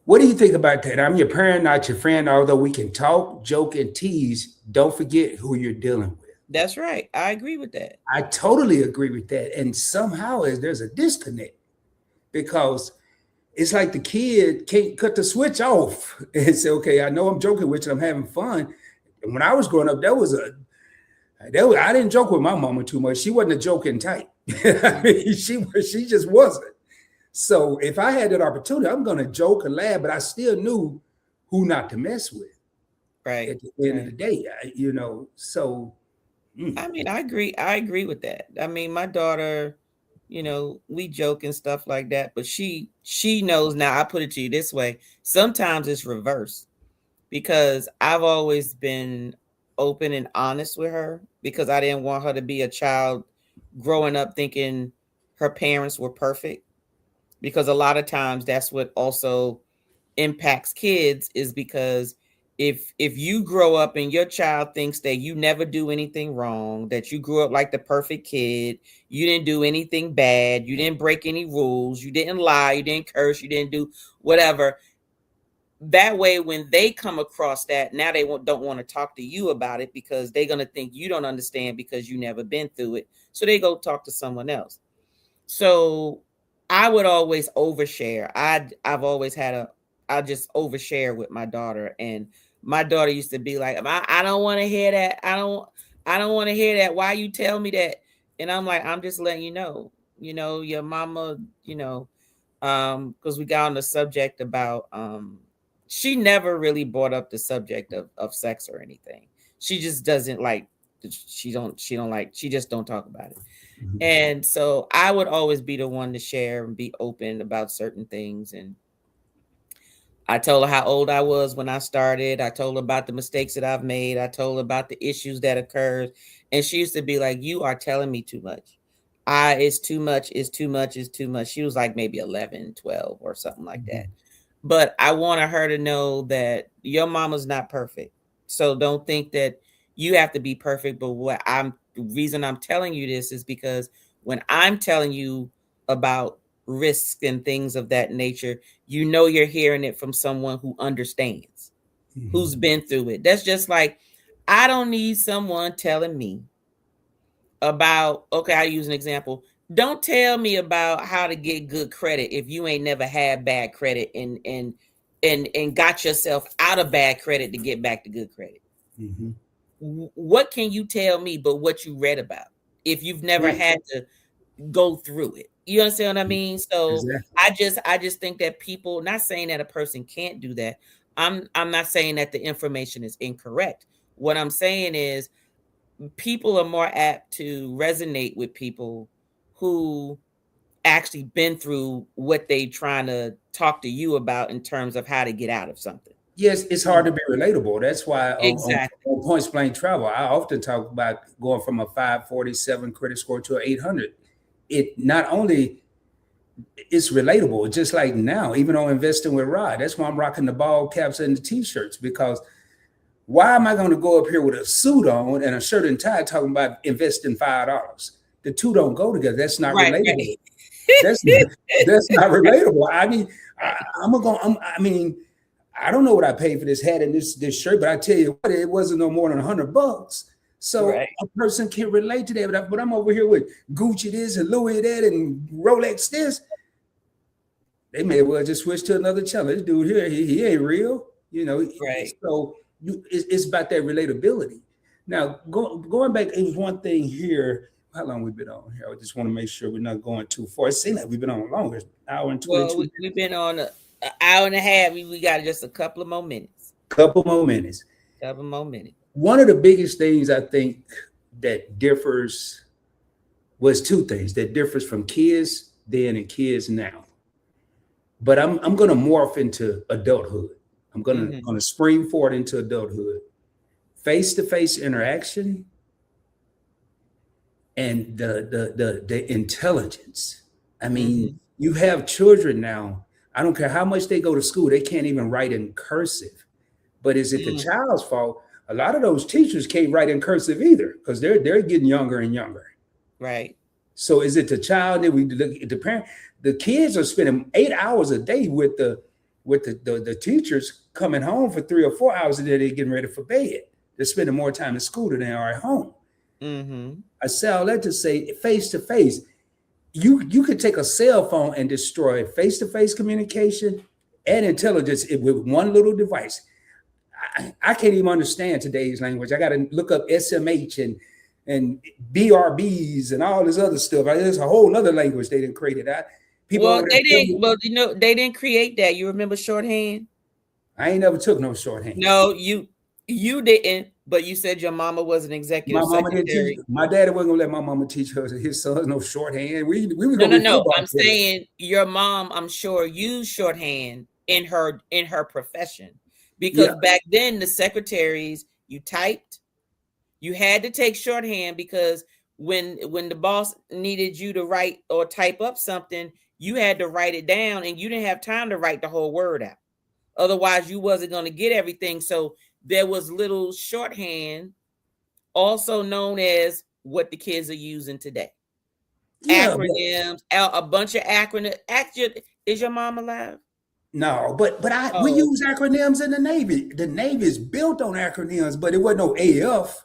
S1: What do you think about that? I'm your parent, not your friend. Although we can talk, joke, and tease, don't forget who you're dealing with.
S2: That's right. I agree with that.
S1: I totally agree with that. And somehow there's a disconnect, because it's like the kid can't cut the switch off and say, okay, I know I'm joking with you, I'm having fun. And when I was growing up, I didn't joke with my mama too much. She wasn't a joking type. I mean, she just wasn't. So if I had that opportunity, I'm going to joke and laugh, but I still knew who not to mess with.
S2: Right.
S1: At the end of the day, so.
S2: I mean, I agree with that. I mean, my daughter, we joke and stuff like that, but she knows now. I put it to you this way. Sometimes it's reverse, because I've always been open and honest with her, because I didn't want her to be a child growing up thinking her parents were perfect, because a lot of times that's what also impacts kids, is because if you grow up and your child thinks that you never do anything wrong, that you grew up like the perfect kid, you didn't do anything bad, you didn't break any rules, you didn't lie, you didn't curse, you didn't do whatever, that way when they come across that, now they don't want to talk to you about it, because they're going to think you don't understand because you never been through it. So they go talk to someone else. So I would always overshare. I've always had I just overshare with my daughter, and my daughter used to be like, I don't want to hear that. I don't want to hear that. Why you tell me that? And I'm like, I'm just letting you know, your mama, because we got on the subject about, she never really brought up the subject of sex or anything. She just doesn't like She don't like, she just don't talk about it.
S1: Mhm.
S2: And so I would always be the one to share and be open about certain things. And I told her how old I was when I started. I told her about the mistakes that I've made. I told her about the issues that occurred. And she used to be like, "You are telling me too much. It's too much, it's too much, it's too much." She was like maybe 11, 12, or something like that. But I wanted her to know that your mama's not perfect. So don't think that you have to be perfect. But the reason I'm telling you this is because when I'm telling you about risks and things of that nature, you know you're hearing it from someone who understands, who's
S1: Mhm.
S2: been through it. That's just like, I don't need someone telling me about, okay, I use an example. Don't tell me about how to get good credit if you ain't never had bad credit and got yourself out of bad credit to get back to good credit.
S1: Mhm.
S2: What can you tell me but what you read about if you've never
S1: Right.
S2: had to go through it? You understand what I mean? So
S1: Exactly.
S2: I just think that people, not saying that a person can't do that. I'm not saying that the information is incorrect. What I'm saying is people are more apt to resonate with people who actually been through what they trying to talk to you about in terms of how to get out of something.
S1: Yes, it's
S2: You
S1: hard
S2: know?
S1: to be relatable. That's why
S2: Exactly.
S1: on Points Blank Travel, I often talk about going from a 547 credit score to an 800. It not only it's relatable, just like now, even on Investing with Rod. That's why I'm rocking the ball caps and the t-shirts, because why am I going to go up here with a suit on and a shirt and tie talking about investing $5? The two don't go together. That's not
S2: Right, right.
S1: relatable. That's not, that's not relatable. I mean, I'm gonna. I mean, I don't know what I paid for this hat and this shirt, but I tell you what, it wasn't no more than $100. So
S2: Right.
S1: a person can relate to that. But I'm over here with Gucci this and Louis that and Rolex this. They may well just switch to another channel. This dude here, he ain't real, you know.
S2: Right.
S1: So it's about that relatability. Now, going back, it was one thing here. How long we been on here? I just want to make sure we're not going too far. It seems like we've been on longer, hour and
S2: Well,
S1: 22
S2: we've
S1: minutes.
S2: been on a hour and a half. We got just a couple of more minutes.
S1: Couple more minutes.
S2: Couple more minutes.
S1: One of the biggest things I think that differs was two things that differs from kids then and kids now. But I'm gonna morph into adulthood. I'm
S2: Mm-hmm.
S1: gonna spring forward into adulthood. Face to face interaction and the intelligence. I mean,
S2: Mm-hmm.
S1: you have children now. I don't care how much they go to school, they can't even write in cursive. But is it the
S2: Mm.
S1: child's fault? A lot of those teachers can't write in cursive either because they're getting younger and younger.
S2: Right.
S1: So is it the child that we the parent? The kids are spending 8 hours a day with the teachers coming home for 3 or 4 hours and then they're getting ready for bed. They're spending more time in school than they are at home.
S2: Mm-hmm.
S1: I say all that to say face to face. You could take a cell phone and destroy face to face communication and intelligence with one little device. I can't even understand today's language. I got to look up SMH and BRBs and all this other stuff. There's a whole other language they didn't create it. People
S2: Well,
S1: over
S2: they
S1: there.
S2: didn't. Well, they didn't create that. You remember shorthand?
S1: I ain't never took no shorthand.
S2: No, you didn't. But you said your mama was an
S1: My
S2: executive
S1: mama didn't teach.
S2: secretary.
S1: My daddy wasn't gonna let my mama teach her his sons no shorthand. We was
S2: No,
S1: gonna
S2: no,
S1: be
S2: no.
S1: football
S2: I'm
S1: players.
S2: saying your mom, I'm sure, used shorthand in her profession because
S1: Yeah,
S2: back then the secretaries, you typed, you had to take shorthand because when the boss needed you to write or type up something, you had to write it down and you didn't have time to write the whole word out. Otherwise, you wasn't going to get everything. So there was little shorthand, also known as what the kids are using today.
S1: yeah, but
S2: Acronyms, a bunch of acronyms. Actually, is your mom alive?
S1: no, but we
S2: Oh,
S1: use acronyms in the Navy. The Navy is built on acronyms, but it wasn't no AF.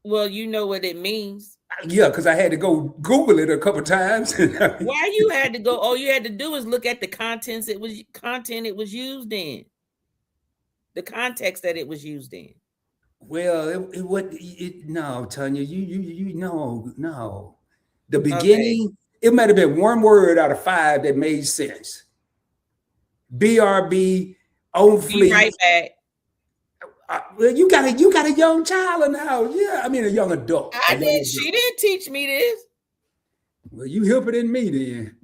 S2: well, you know what it means.
S1: Yeah, because I had to go Google it a couple times.
S2: Why you had to go? All you had to do is look at the content it was used in, the context that it was used in.
S1: Well, it what it no, Tanya, you no. The
S2: Okay,
S1: beginning, it might have been one word out of five that made sense. BRB on
S2: be
S1: fleek.
S2: right back.
S1: Well, you got a young child in the house. Yeah, I mean a young adult. A
S2: I
S1: young
S2: did.
S1: adult.
S2: She didn't teach me this.
S1: Well, you hipper than me then.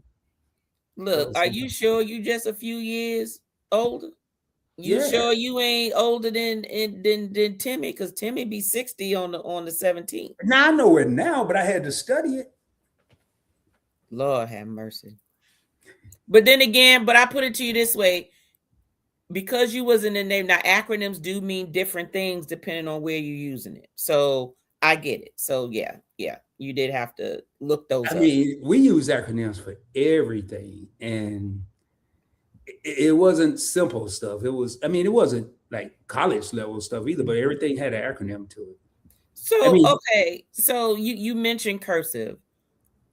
S2: Look, are you sure you just a few years older? You
S1: Yeah.
S2: sure you ain't older than Timmy? Because Timmy be 60 on the 17th.
S1: Now I know it now, but I had to study it.
S2: Lord have mercy. But then again, but I put it to you this way, because you wasn't in there. Now acronyms do mean different things depending on where you're using it. So I get it. So yeah, you did have to look those
S1: I
S2: up.
S1: mean, we use acronyms for everything, and it wasn't simple stuff. It was, I mean, it wasn't like college level stuff either, but everything had an acronym to it. I
S2: So
S1: mean,
S2: okay, so you mentioned cursive.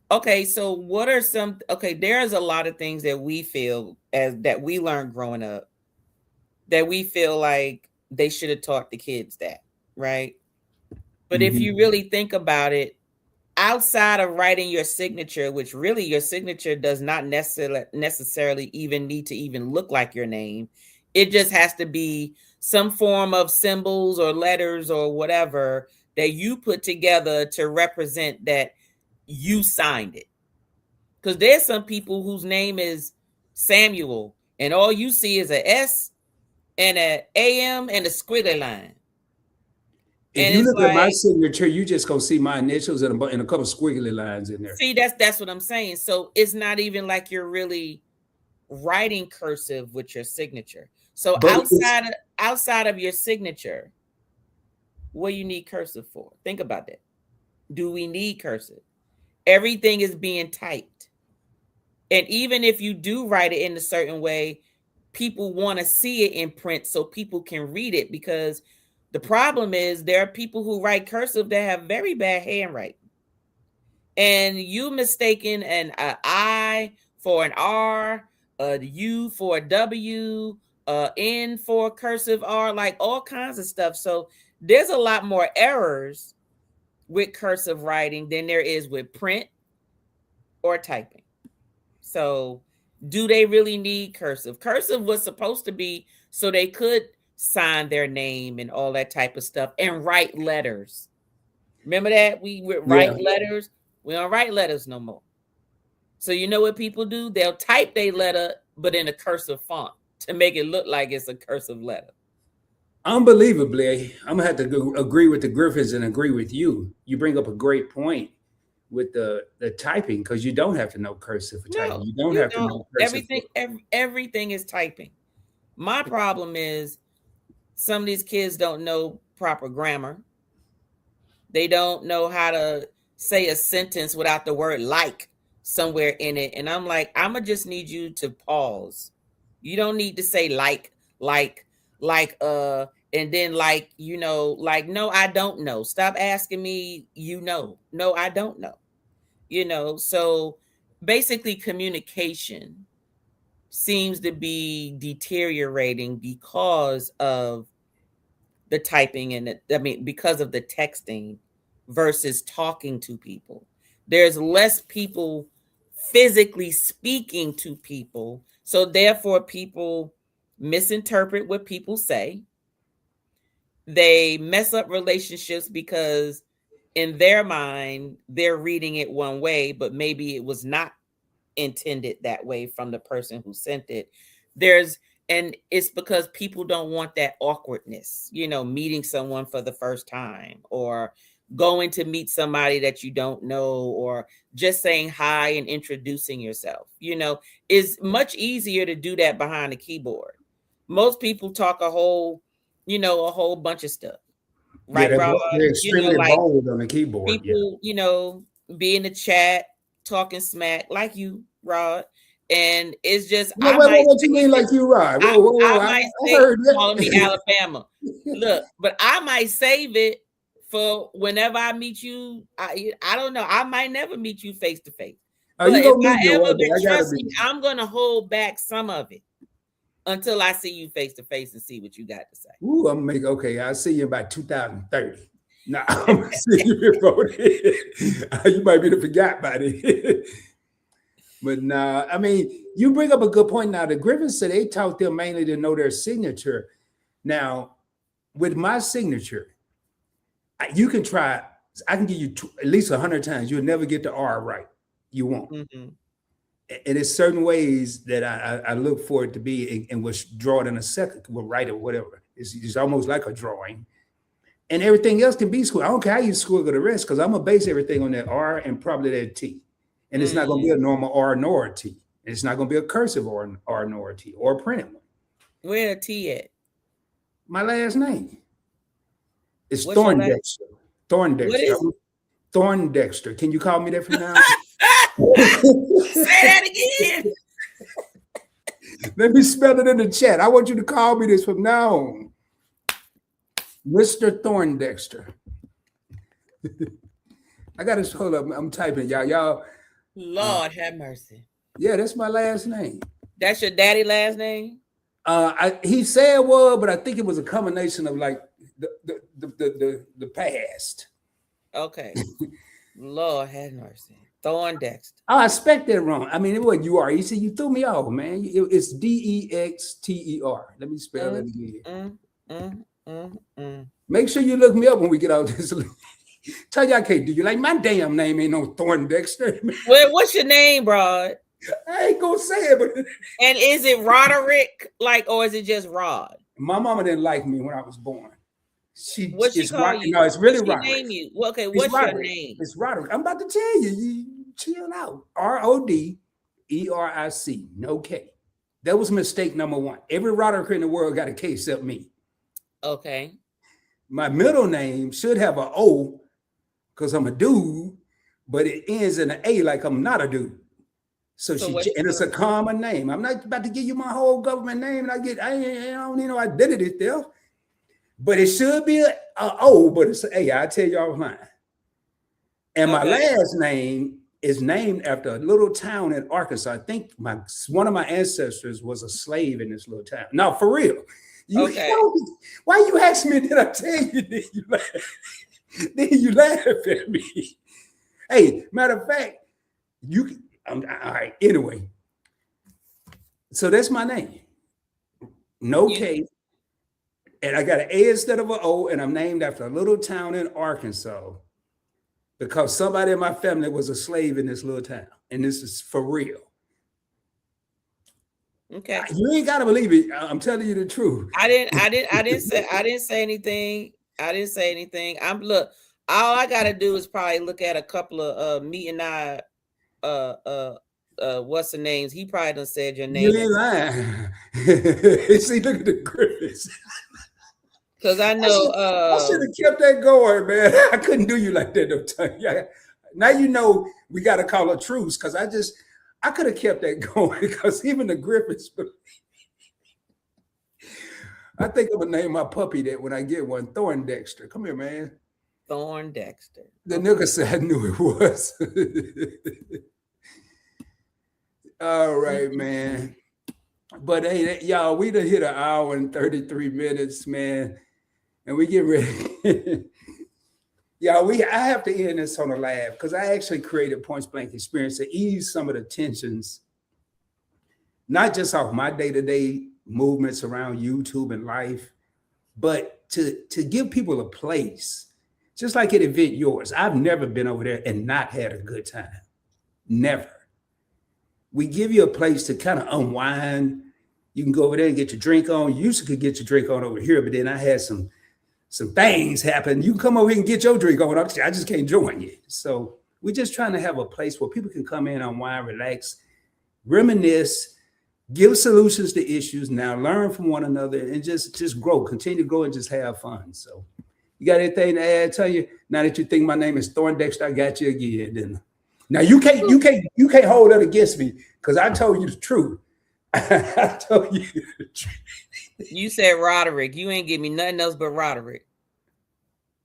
S2: Okay, so what are some okay, there's a lot of things that we feel as that we learned growing up that we feel like they should have taught the kids that, right? But if
S1: mhm.
S2: you really think about it, outside of writing your signature, which really your signature does not necessarily even need to even look like your name, it just has to be some form of symbols or letters or whatever that you put together to represent that you signed it. Because there's some people whose name is Samuel, and all you see is a S and a AM and a squiggly line.
S1: If
S2: And
S1: you
S2: it's
S1: look at my
S2: like,
S1: signature, you just gonna see my initials and a couple squiggly lines in there.
S2: see, that's what I'm saying. So it's not even like you're really writing cursive with your signature. So
S1: But it's
S2: outside of your signature, what do you need cursive for? Think about that. Do we need cursive? Everything is being typed. And even if you do write it in a certain way, people want to see it in print so people can read it, because the problem is there are people who write cursive that have very bad handwriting. And you mistaking an I for an R, a U for a W, N for a cursive R, like all kinds of stuff. So there's a lot more errors with cursive writing than there is with print or typing. So do they really need cursive? Cursive was supposed to be so they could sign their name and all that type of stuff and write letters. Remember that? We would
S1: yeah.
S2: write letters. We don't write letters no more. So you know what people do? They'll type their letter, but in a cursive font to make it look like it's a cursive letter.
S1: Unbelievably, I'm gonna have to agree with the Griffins and agree with you. You bring up a great point with the typing because you don't have to know cursive for typing.
S2: No,
S1: You don't
S2: you
S1: have to
S2: don't.
S1: know cursive for.
S2: Everything is typing. My problem is some of these kids don't know proper grammar. They don't know how to say a sentence without the word like somewhere in it. And I'm like, I'm gonna just need you to pause. You don't need to say like, and then like, like, no, I don't know. Stop asking me, No, I don't know. So basically communication seems to be deteriorating because of the typing and because of the texting versus talking to people. There's less people physically speaking to people. So therefore people misinterpret what people say. They mess up relationships because in their mind they're reading it one way, but maybe it was not intended that way from the person who sent it. There's and it's because people don't want that awkwardness, meeting someone for the first time, or going to meet somebody that you don't know, or just saying hi and introducing yourself. Is much easier to do that behind a keyboard. Most people talk a whole bunch of stuff,
S1: Yeah,
S2: right, Rod?
S1: they're extremely
S2: Like
S1: bold on the keyboard. Yeah.
S2: people, be in the chat talking smack like you, Rod. And it's just
S1: Wait, wait, wait, what you mean like you ride? Whoa, whoa,
S2: I
S1: whoa! I
S2: might say
S1: heard
S2: calling me
S1: that.
S2: Alabama. Look, but I might save it for whenever I meet you. I don't know. I might never meet you face to face.
S1: Are
S2: But
S1: you
S2: if
S1: gonna
S2: I
S1: meet me
S2: ever,
S1: one day?
S2: but
S1: I gotta
S2: trust me,
S1: be.
S2: I'm gonna hold back some of it until I see you face to face and see what you got to say.
S1: Ooh, I'm gonna make okay. I'll see you about 2030. Nah, I'm gonna see you before then. You might be the forgot by then. But nah, I mean, you bring up a good point. Now, the Griffins said they taught them mainly to know their signature. Now, with my signature, you can try. I can give you at least 100 times. You'll never get the R right. You won't.
S2: Mm-hmm.
S1: And it's certain ways that I look for it to be, and will draw it in a second, will write it, whatever. It's almost like a drawing. And everything else can be squiggle. I don't care how you squiggle the rest, because I'm gonna base everything on that R and probably that T. And it's not gonna be a normal R nor a T. And it's not gonna be a cursive R nor a T or a printed one.
S2: Where a T at?
S1: My last name. It's
S2: What's your last-
S1: Thorndexter. Thorndexter.
S2: What is
S1: Thorndexter. Can you call me that from now?
S2: Say that again.
S1: Let me spell it in the chat. I want you to call me this from now on. Mr. Thorndexter. I got to hold up. I'm typing, y'all.
S2: Lord have mercy.
S1: Yeah, that's my last name.
S2: That's your daddy last name?
S1: He said it was, but I think it was a combination of like the past.
S2: Okay. Lord have mercy. Thorndexter.
S1: Oh, I spelled that wrong. I mean, it wasn't UR. You see, you threw me off, man. It's Dexter. Let me spell it again. Make sure you look me up when we get out this. Tell you I can't do you like my damn name ain't no Thorndexter.
S2: Well, what's your name, bro?
S1: I ain't gonna say it, but
S2: and is it Roderick, or is it just Rod?
S1: My mama didn't like me when I was born.
S2: What she call you?
S1: No, it's really Roderick.
S2: Name you? Well, okay, what's your name?
S1: It's Roderick. I'm about to tell you. You chill out. Roderic. No K. That was mistake number one. Every Roderick in the world got a K except me.
S2: Okay.
S1: My middle name should have an O because I'm a dude, but it ends in an A like I'm not a dude. So and it's a common name. I'm not about to give you my whole government name, and I don't need no identity theft. But it should be a O, but it's an A. I'll tell y'all mine. And my last name is named after a little town in Arkansas. I think one of my ancestors was a slave in this little town. No, for real. Why you ask me? Did I tell you? Then you laugh at me. Hey, matter of fact, all right. Anyway, so that's my name. No K. And I got an A instead of an O, and I'm named after a little town in Arkansas because somebody in my family was a slave in this little town. And this is for real.
S2: Okay.
S1: You ain't gotta believe it. I'm telling you the truth.
S2: I didn't say anything. I didn't say anything. All I gotta do is probably look at a couple of me and I what's the names? He probably done said your name.
S1: You ain't lying. See, look at the Griffiths.
S2: Because I know
S1: I should have kept that going, man. I couldn't do you like that no time. Yeah. Now you know we got to call a truce because I could have kept that going because even the Griffiths. I think I'm gonna name my puppy that when I get one, Thorndexter. Come here, man.
S2: Thorndexter.
S1: The nigga said I knew it was. All right, man. But hey, y'all, we done hit 1 hour and 33 minutes, man. And we get ready. Y'all, I have to end this on a laugh because I actually created Points Blank Experience to ease some of the tensions, not just off my day-to-day movements around YouTube and life, but to give people a place, just like at Event Yours. I've never been over there and not had a good time. Never. We give you a place to kind of unwind. You can go over there and get your drink on. You used to could get your drink on over here, but then I had some things happen. You can come over here and get your drink on. I just can't join you. So we're just trying to have a place where people can come in, unwind, relax, reminisce, give solutions to issues, now learn from one another, and just grow, continue to grow and just have fun. So you got anything to add? Tell you now that you think my name is Thorndexter, I got you again. Then now you can't hold that against me because I told you the truth. I told you the truth.
S2: You said Roderick. You ain't give me nothing else but Roderick.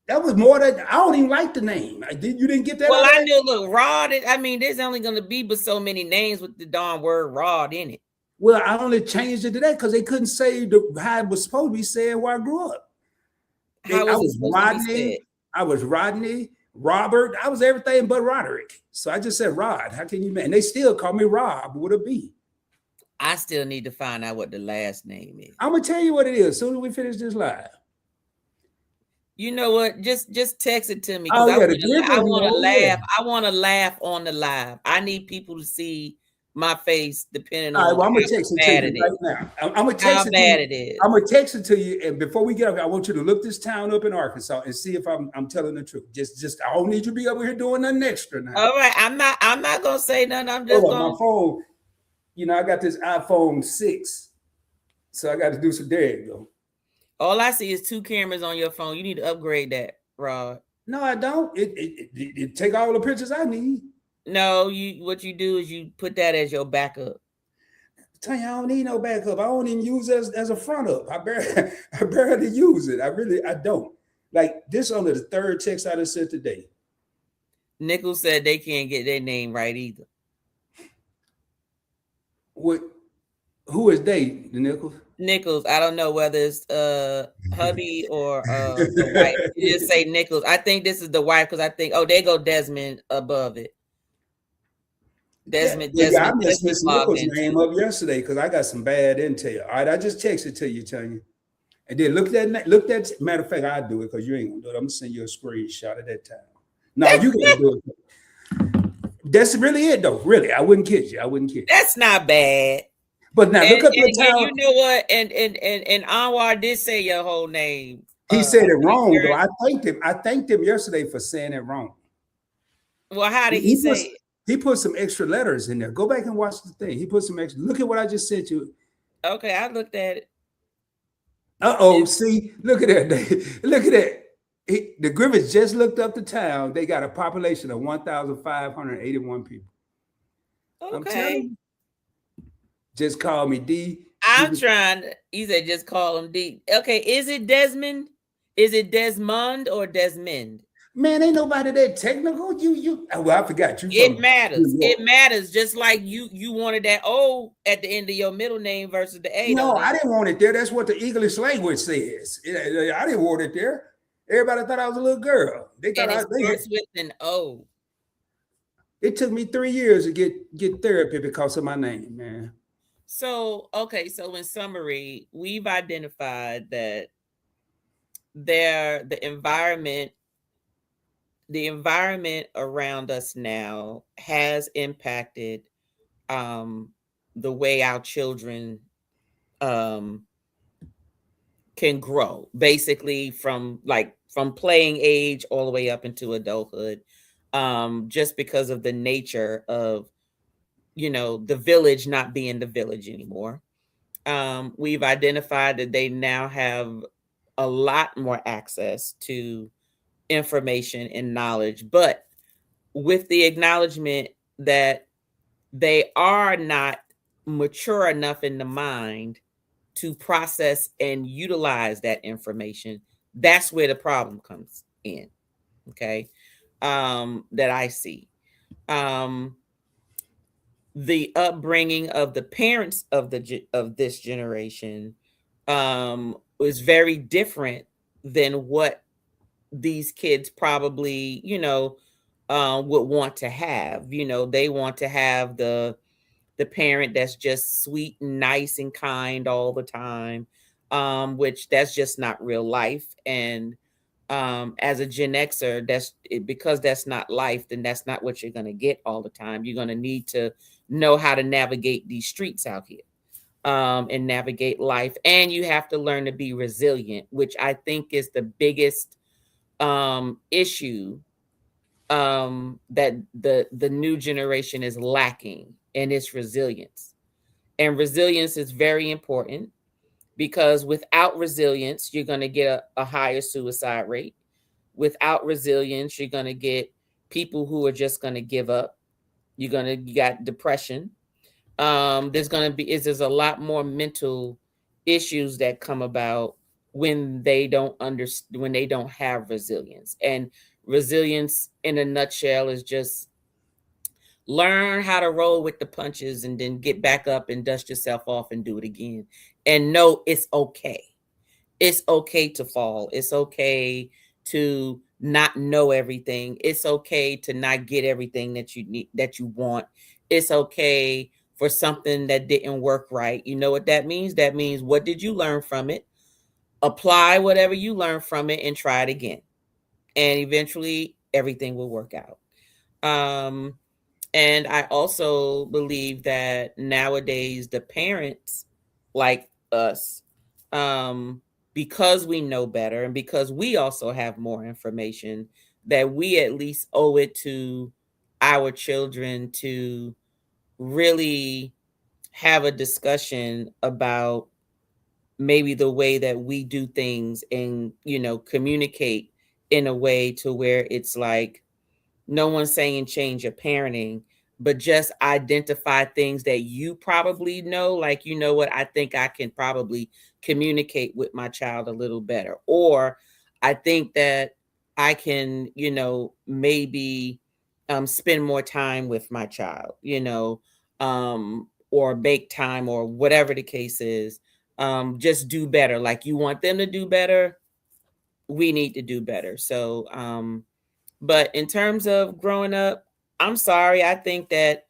S1: That was more than I don't even like the name. You didn't get that.
S2: Well, I knew. Look, Rod. I mean, there's only going to be but so many names with the darn word Rod in it.
S1: Well, I only changed it to that because they couldn't say how it was supposed to be said where I grew up. I was Rodney, Robert. I was everything but Roderick. So I just said Rod. How can you? And they still call me Rob with a B.
S2: I still need to find out what the last name is.
S1: I'm gonna tell you what it is as soon as we finish this live.
S2: You know what? Just text it to me because
S1: Oh
S2: I
S1: yeah, the
S2: want to. I
S1: gripping.
S2: want to
S1: Oh
S2: laugh.
S1: yeah.
S2: I want to laugh on the live. I need people to see my face, depending
S1: All right,
S2: on
S1: well, I'm gonna
S2: how
S1: text it to
S2: bad
S1: you
S2: it is.
S1: right now. I'm gonna
S2: How
S1: text it to
S2: bad
S1: you.
S2: it is.
S1: I'm gonna text it to you, and before we get up, I want you to look this town up in Arkansas and see if I'm telling the truth. Just I don't need you to be over here doing nothing extra now.
S2: All right, I'm not. I'm not gonna say nothing. I'm
S1: Hold
S2: just
S1: on,
S2: gonna.
S1: my phone. I got this iPhone 6, so I got to do some. There you go.
S2: All I see is two cameras on your phone. You need to upgrade that, Rod.
S1: No, I don't. It take all the pictures I need.
S2: No, you. What you do is you put that as your backup.
S1: Tell you, I don't need no backup. I don't even use it as a front up. I barely use it. I don't. Like this only the third text I just sent today.
S2: Nichols said they can't get their name right either.
S1: What? Who is they? The Nichols?
S2: Nichols. I don't know whether it's hubby or the wife. You just say Nichols. I think this is the wife because I think they go Desmond above it.
S1: Yeah, well, yeah, I messed
S2: Desmond's
S1: Miss
S2: logged
S1: Nichols'
S2: in
S1: name
S2: too.
S1: up yesterday because I got some bad intel. All right, I just texted to you, Tanya. And then look at matter of fact, I'll do it because you ain't gonna do it. I'm gonna send you a screenshot of that time. No, you gotta do it. That's really it though. Really, I wouldn't kid you. I wouldn't kid you.
S2: That's not bad.
S1: But now
S2: And,
S1: look up the
S2: and
S1: town.
S2: you know what? And Anwar did say your whole name.
S1: He said
S2: I
S1: it
S2: think
S1: wrong though. I thanked him yesterday for saying it wrong.
S2: well, how did he
S1: He
S2: say
S1: put
S2: it?
S1: he put some extra letters in there. Go back and watch the thing. He put some extra. Look at what I just sent you.
S2: Okay, I looked at it.
S1: Uh-oh,
S2: And,
S1: see, look at that. Look at that. The Griffiths just looked up the town. They got a population of 1,581 people. I'm
S2: okay.
S1: telling you. Just call me D.
S2: I'm trying to, he said just call him D. Okay, is it Desmond? Is it Desmond or Desmond?
S1: Man, ain't nobody that technical. Well, I forgot you
S2: It
S1: from
S2: matters.
S1: New
S2: It
S1: York.
S2: matters. Just like you wanted that O at the end of your middle name versus the A,
S1: No,
S2: don't
S1: I
S2: it?
S1: didn't want it there. That's what the English language says. I didn't want it there. Everybody thought I was a little girl. They thought
S2: And it
S1: they had.
S2: starts with an O.
S1: It took me 3 years to get therapy because of my name, man.
S2: So, okay, so in summary, we've identified that the environment around us now has impacted um the way our children um can grow, basically from playing age all the way up into adulthood, just because of the nature of the village not being the village anymore. We've identified that they now have a lot more access to information and knowledge, but with the acknowledgement that they are not mature enough in the mind to process and utilize that information. That's where the problem comes in. Okay. That I see. Um, the upbringing of the parents of this generation was very different than what these kids probably would want to have. They want to have the parent that's just sweet and nice and kind all the time, which that's just not real life. And as a Gen Xer, because that's not life, then that's not what you're going to get all the time. You're going to need to know how to navigate these streets out here, and navigate life. And you have to learn to be resilient, which I think is the biggest issue that the new generation is lacking, and it's resilience. And resilience is very important because without resilience, you're going to get a higher suicide rate. Without resilience, you're going to get people who are just going to give up. You got depression. There's a lot more mental issues that come about when they don't understand, when they don't have resilience. And resilience in a nutshell is just learn how to roll with the punches and then get back up and dust yourself off and do it again, and know it's okay. It's okay to fall. It's okay to not know everything. It's okay to not get everything that you need, that you want. It's okay for something that didn't work right. You know what that means? That means, what did you learn from it? apply whatever you learn from it and try it again. And eventually everything will work out. Um, and I also believe that nowadays the parents like us, um, because we know better and because we also have more information, that we at least owe it to our children to really have a discussion about maybe the way that we do things and, communicate in a way to where it's like no one's saying change your parenting, but just identify things that you probably know. Like, you know what, I think I can probably communicate with my child a little better. Or I think that I can, maybe spend more time with my child, or make time or whatever the case is. Just do better. Like you want them to do better, we need to do better. So, but in terms of growing up, I'm sorry. I think that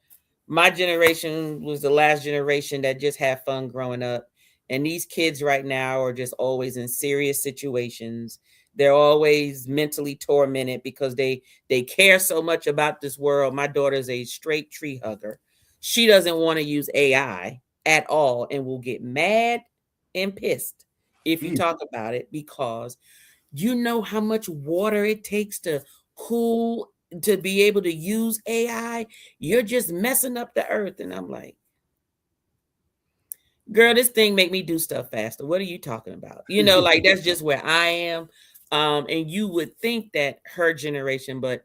S2: my generation was the last generation that just had fun growing up. And these kids right now are just always in serious situations. They're always mentally tormented because they care so much about this world. My daughter's a straight tree hugger. She doesn't want to use AI at all and will get mad and pissed if you
S1: Mm.
S2: talk about it because you know how much water it takes to cool to be able to use AI? You're just messing up the earth. And I'm like, girl, this thing make me do stuff faster. What are you talking about? Like that's just where I am. And you would think that her generation, but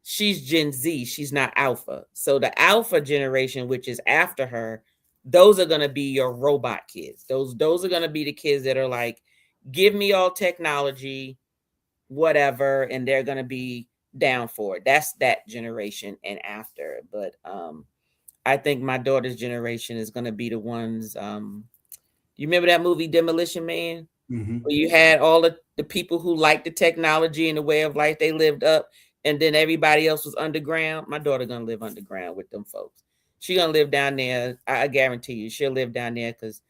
S2: she's Gen Z, she's not Alpha. So the Alpha generation, which is after her, those are gonna be your robot kids. Those are gonna be the kids that are like, give me all technology, whatever, and they're going to be down for it. That's that generation and after. But I think my daughter's generation is going to be the ones. You remember that movie Demolition Man,
S1: Mhm.
S2: where you had all the people who liked the technology and the way of life they lived up, and then everybody else was underground? My daughter gonna live underground with them folks. She gonna live down there. I guarantee you, she'll live down there because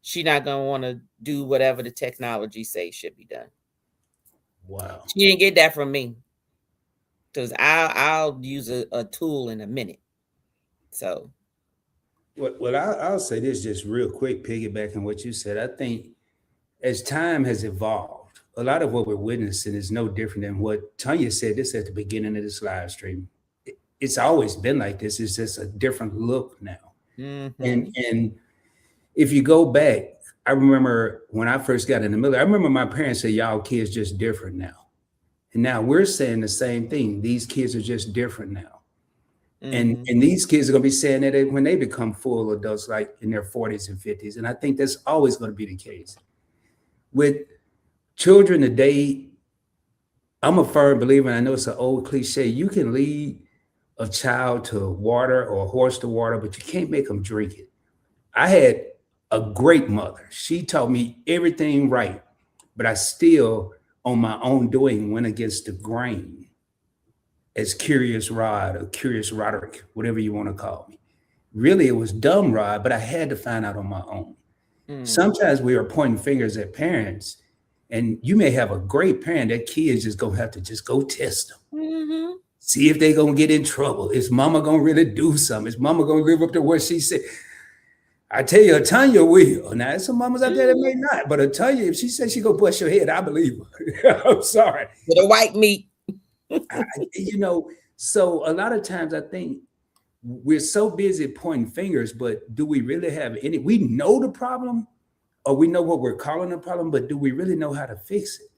S2: she not gonna want to do whatever the technology say should be done.
S1: Wow.
S2: She didn't get that from me because I'll use a tool in a minute. So,
S1: Well, I'll say this just real quick, piggybacking what you said. I think as time has evolved, a lot of what we're witnessing is no different than what Tanya said this at the beginning of this live stream. It's always been like this. It's just a different look now.
S2: mm-hmm,
S1: And if you go back, I remember when I first got in the military, I remember my parents said, y'all kids just different now. And now we're saying the same thing. These kids are just different now.
S2: mm-hmm,
S1: And these kids are going to be saying that when they become full adults, like in their 40s and 50s. And I think that's always going to be the case. With children today, I'm a firm believer, and I know it's an old cliche, you can lead a child to water or a horse to water, but you can't make them drink it. I had a great mother. She taught me everything right, but I still, on my own doing, went against the grain as Curious Rod or Curious Roderick, whatever you want to call me. Really, it was dumb Rod, but I had to find out on my own.
S2: mm,
S1: Sometimes we are pointing fingers at parents, and you may have a great parent. That kid is just gonna have to just go test them,
S2: mm-hmm,
S1: see if they gonna get in trouble. Is mama gonna really do something? Is mama gonna live up to what she said? I tell you, Tanya will. Now, there's some mamas out there that may
S2: mm-hmm.
S1: not, but Tanya, if she says she gonna bust your head, I believe her. I'm sorry.
S2: With a white meat.
S1: I, you know, so a lot of times I think we're so busy pointing fingers, but do we really have any? We know the problem, or we know what we're calling the problem, but do we really know how to fix it?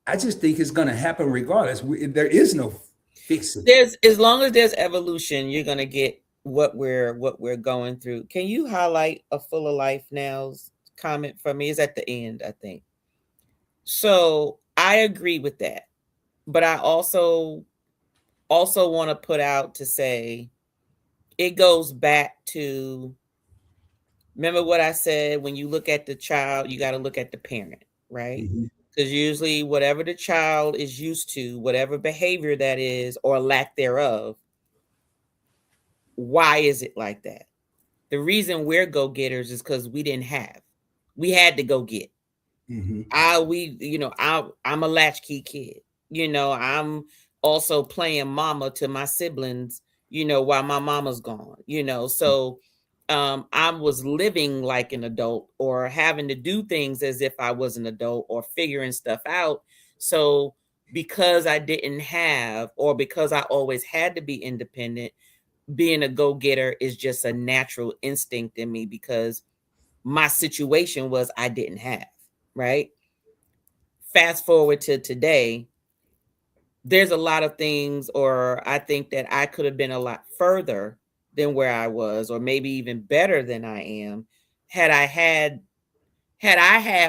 S1: I just think it's going to happen regardless. There is no fixing it.
S2: There's as long as there's evolution, you're gonna get what we're going through. Can you highlight a full of life now's comment for me? Is at the end, I think. So I agree with that, but I also want to put out to say it goes back to, remember what I said, when you look at the child, you got to look at the parent, right?
S1: Mhm.
S2: Because usually, whatever the child is used to, whatever behavior that is or lack thereof, why is it like that? The reason we're go getters is because we didn't have, we had to go get.
S1: Mm-hmm.
S2: I'm a latchkey kid. I'm also playing mama to my siblings, while my mama's gone, so I was living like an adult or having to do things as if I was an adult or figuring stuff out. So because I didn't have, or because I always had to be independent, being a go-getter is just a natural instinct in me because my situation was I didn't have, right? Fast forward to today, there's a lot of things, or I think that I could have been a lot further than where I was, or maybe even better than I am, had I had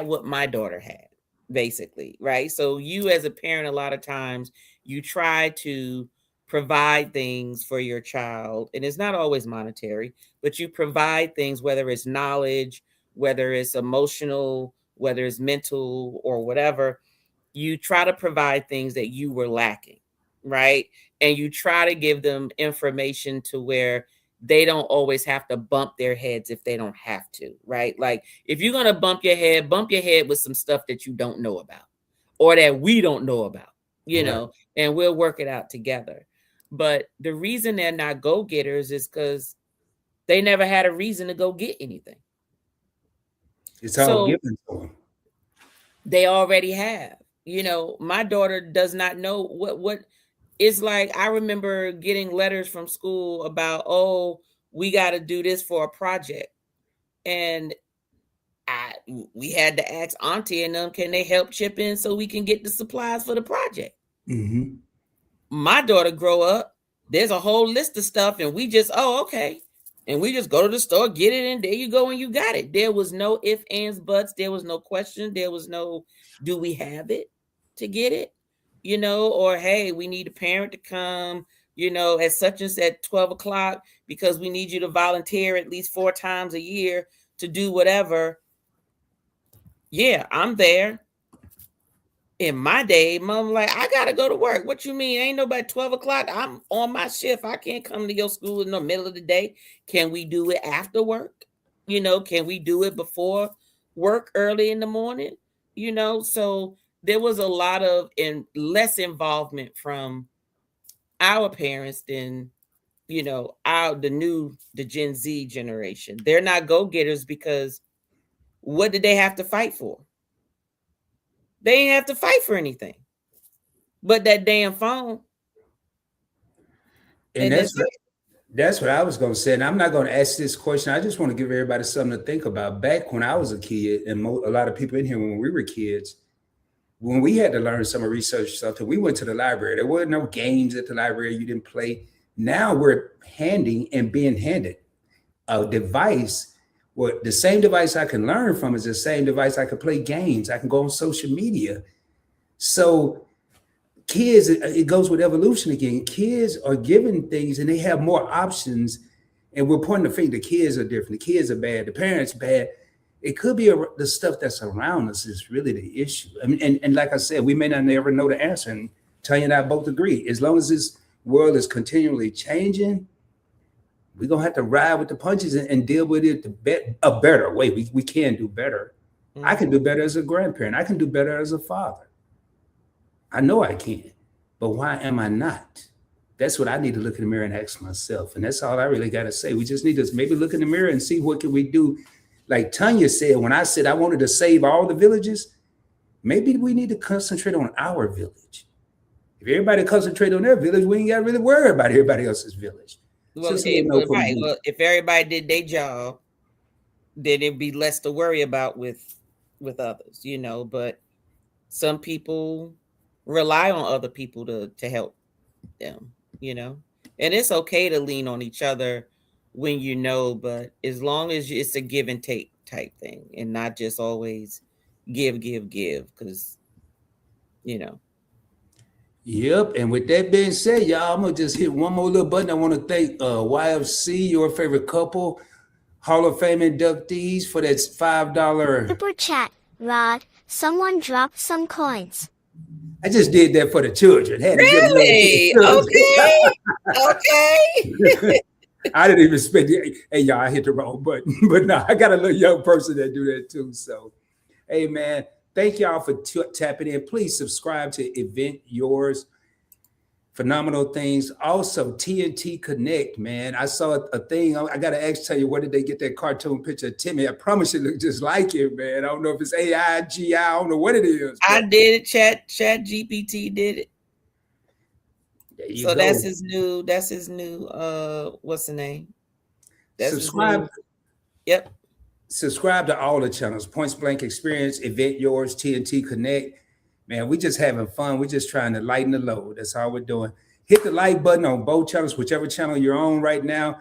S2: what my daughter had, basically, right? So you as a parent, a lot of times you try to provide things for your child, and it's not always monetary, but you provide things, whether it's knowledge, whether it's emotional, whether it's mental or whatever. You try to provide things that you were lacking, right? And you try to give them information to where they don't always have to bump their heads if they don't have to, right? Like if you're going to bump your head with some stuff that you don't know about or that we don't know about,
S1: Right.
S2: and we'll work it out together. But the reason they're not go-getters is because they never had a reason to go get anything.
S1: It's all
S2: So
S1: given to them.
S2: they already have. My daughter does not know what it's like. I remember getting letters from school about, oh, we got to do this for a project. And I we had to ask Auntie and them, can they help chip in so we can get the supplies for the project?
S1: Mm-hmm.
S2: My daughter grow up, there's a whole list of stuff, and we just, oh, okay. And we just go to the store, get it, and there you go, and you got it. There was no ifs, ands, buts. There was no question. There was no, do we have it to get it? Or hey, we need a parent to come, at such and at 12 o'clock because we need you to volunteer at least 4 times a year to do whatever. Yeah, I'm there. In my day, mom like, I gotta go to work. What you mean? Ain't nobody 12 o'clock. I'm on my shift. I can't come to your school in the middle of the day. Can we do it after work? Can we do it before work early in the morning? So there was a lot of less involvement from our parents than the Gen Z generation. They're not go-getters because what did they have to fight for? They didn't have to fight for anything but that damn phone.
S1: And
S2: And that's it.
S1: that's what I was going to say. And I'm not going to ask this question. I just want to give everybody something to think about. Back when I was a kid, and a lot of people in here when we were kids, when we had to learn some or research something, we went to the library. There were no games at the library. You didn't play. Now we're handing and being handed a device. Well, the same device I can learn from is the same device I can play games. I can go on social media. So kids, it goes with evolution again. Kids are given things and they have more options, and we're pointing the finger. The kids are different. The kids are bad. The parents bad. It could be the stuff that's around us is really the issue. I mean, and like I said, we may not never know the answer. And Tanya and I both agree. As long as this world is continually changing, we're gonna have to ride with the punches and deal with it a better way. We can do better. I can do better as a grandparent. I can do better as a father. I know I can, but why am I not? That's what I need to look in the mirror and ask myself. And that's all I really got to say. We just need to maybe look in the mirror and see what can we do. Like Tanya said, when I said I wanted to save all the villages, maybe we need to concentrate on our village. If everybody concentrate on their village, we ain't got to really worry about everybody else's village.
S2: Well, right. Well, if everybody did their job, then it'd be less to worry about with others, But some people rely on other people to help them, and it's okay to lean on each other when but as long as it's a give and take type thing and not just always give because
S1: Yep. And with that being said, y'all, I'm gonna just hit one more little button. I want to thank YFC, your favorite couple, Hall of Fame inductees, for that $5
S3: super chat. Rod, someone dropped some coins.
S1: I just did that for the children. Had to
S2: really?
S1: Give them
S2: Okay.
S1: I didn't even expect it. Hey, y'all, I hit the wrong button. But no, I got a little young person that do that too. So, hey, man, thank y'all for tapping in. Please subscribe to Event Yours. Phenomenal things. Also, TNT Connect, man. I saw a thing. I got to tell you, where did they get that cartoon picture of Timmy? I promise it looked just like him, man. I don't know if it's AI, GI. I don't know what it is.
S2: I did it. Chat GPT did it. So
S1: go.
S2: That's his new. What's the name? That's
S1: subscribe.
S2: Yep.
S1: Subscribe to all the channels. Points Blank Experience, Event Yours, TNT Connect. Man, we just having fun. We're just trying to lighten the load. That's all we're doing. Hit the like button on both channels, whichever channel you're on right now.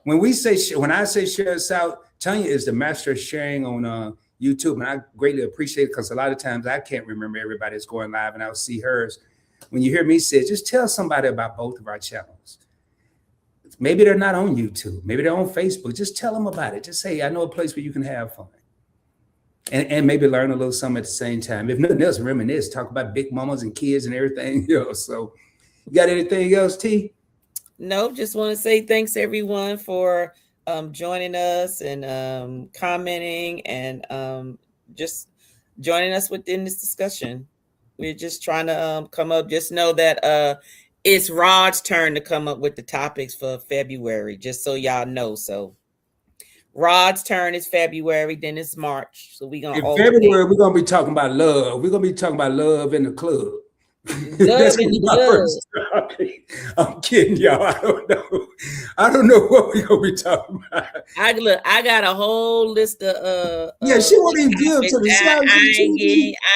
S1: When I say share us out, Tanya is the master of sharing on YouTube, and I greatly appreciate it because a lot of times I can't remember everybody that's going live, and I'll see hers. When you hear me say, just tell somebody about both of our channels. Maybe they're not on YouTube. Maybe they're on Facebook. Just tell them about it. Just say, I know a place where you can have fun. And maybe learn a little something at the same time. If nothing else, reminisce, talk about big mamas and kids and everything else. So you got anything else, T?
S2: No, just want to say thanks everyone for joining us and commenting and just joining us within this discussion. We're just trying to come up. Just know that it's Rod's turn to come up with the topics for February, just so y'all know. So Rod's turn is February, then it's March. So we're gonna
S1: February, we're gonna be talking about love. We're gonna be talking about love in the club.
S2: Love in the club.
S1: I'm kidding, y'all. I don't know what we're gonna be talking about.
S2: I got a whole list of
S1: she won't even give to the show.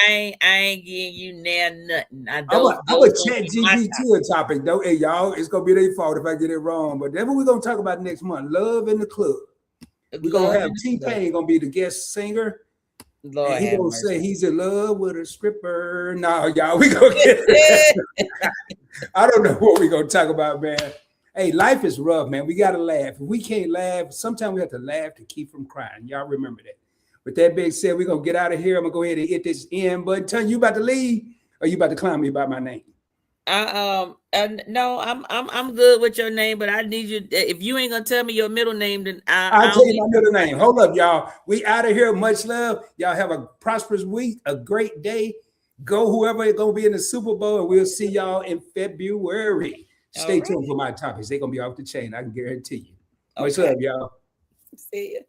S2: I ain't getting you now nothing. I'm
S1: a chat GPT topic though. Hey y'all, it's gonna be their fault if I get it wrong. But that's what we're gonna talk about next month. Love in the club. We're gonna have T-Pain gonna be the guest singer.
S2: Lord,
S1: and he's gonna say he's in love with a stripper. No, y'all, we gonna get it. I don't know what we're gonna talk about, man. Hey, life is rough, man. We gotta laugh. If we can't laugh, sometimes we have to laugh to keep from crying. Y'all remember that. With that being said, we're gonna get out of here. I'm gonna go ahead and hit this end button. Tell you about to leave, or you about to clown me about my name?
S2: No, I'm good with your name, but I need you. If you ain't gonna tell me your middle name, then
S1: I'll tell you my middle name. Hold up, y'all. We out of here. Much love. Y'all have a prosperous week, a great day. Go whoever is gonna be in the Super Bowl, and we'll see y'all in February. Stay tuned for my topics. They're gonna be off the chain. I can guarantee you. Much love, y'all.
S2: See ya.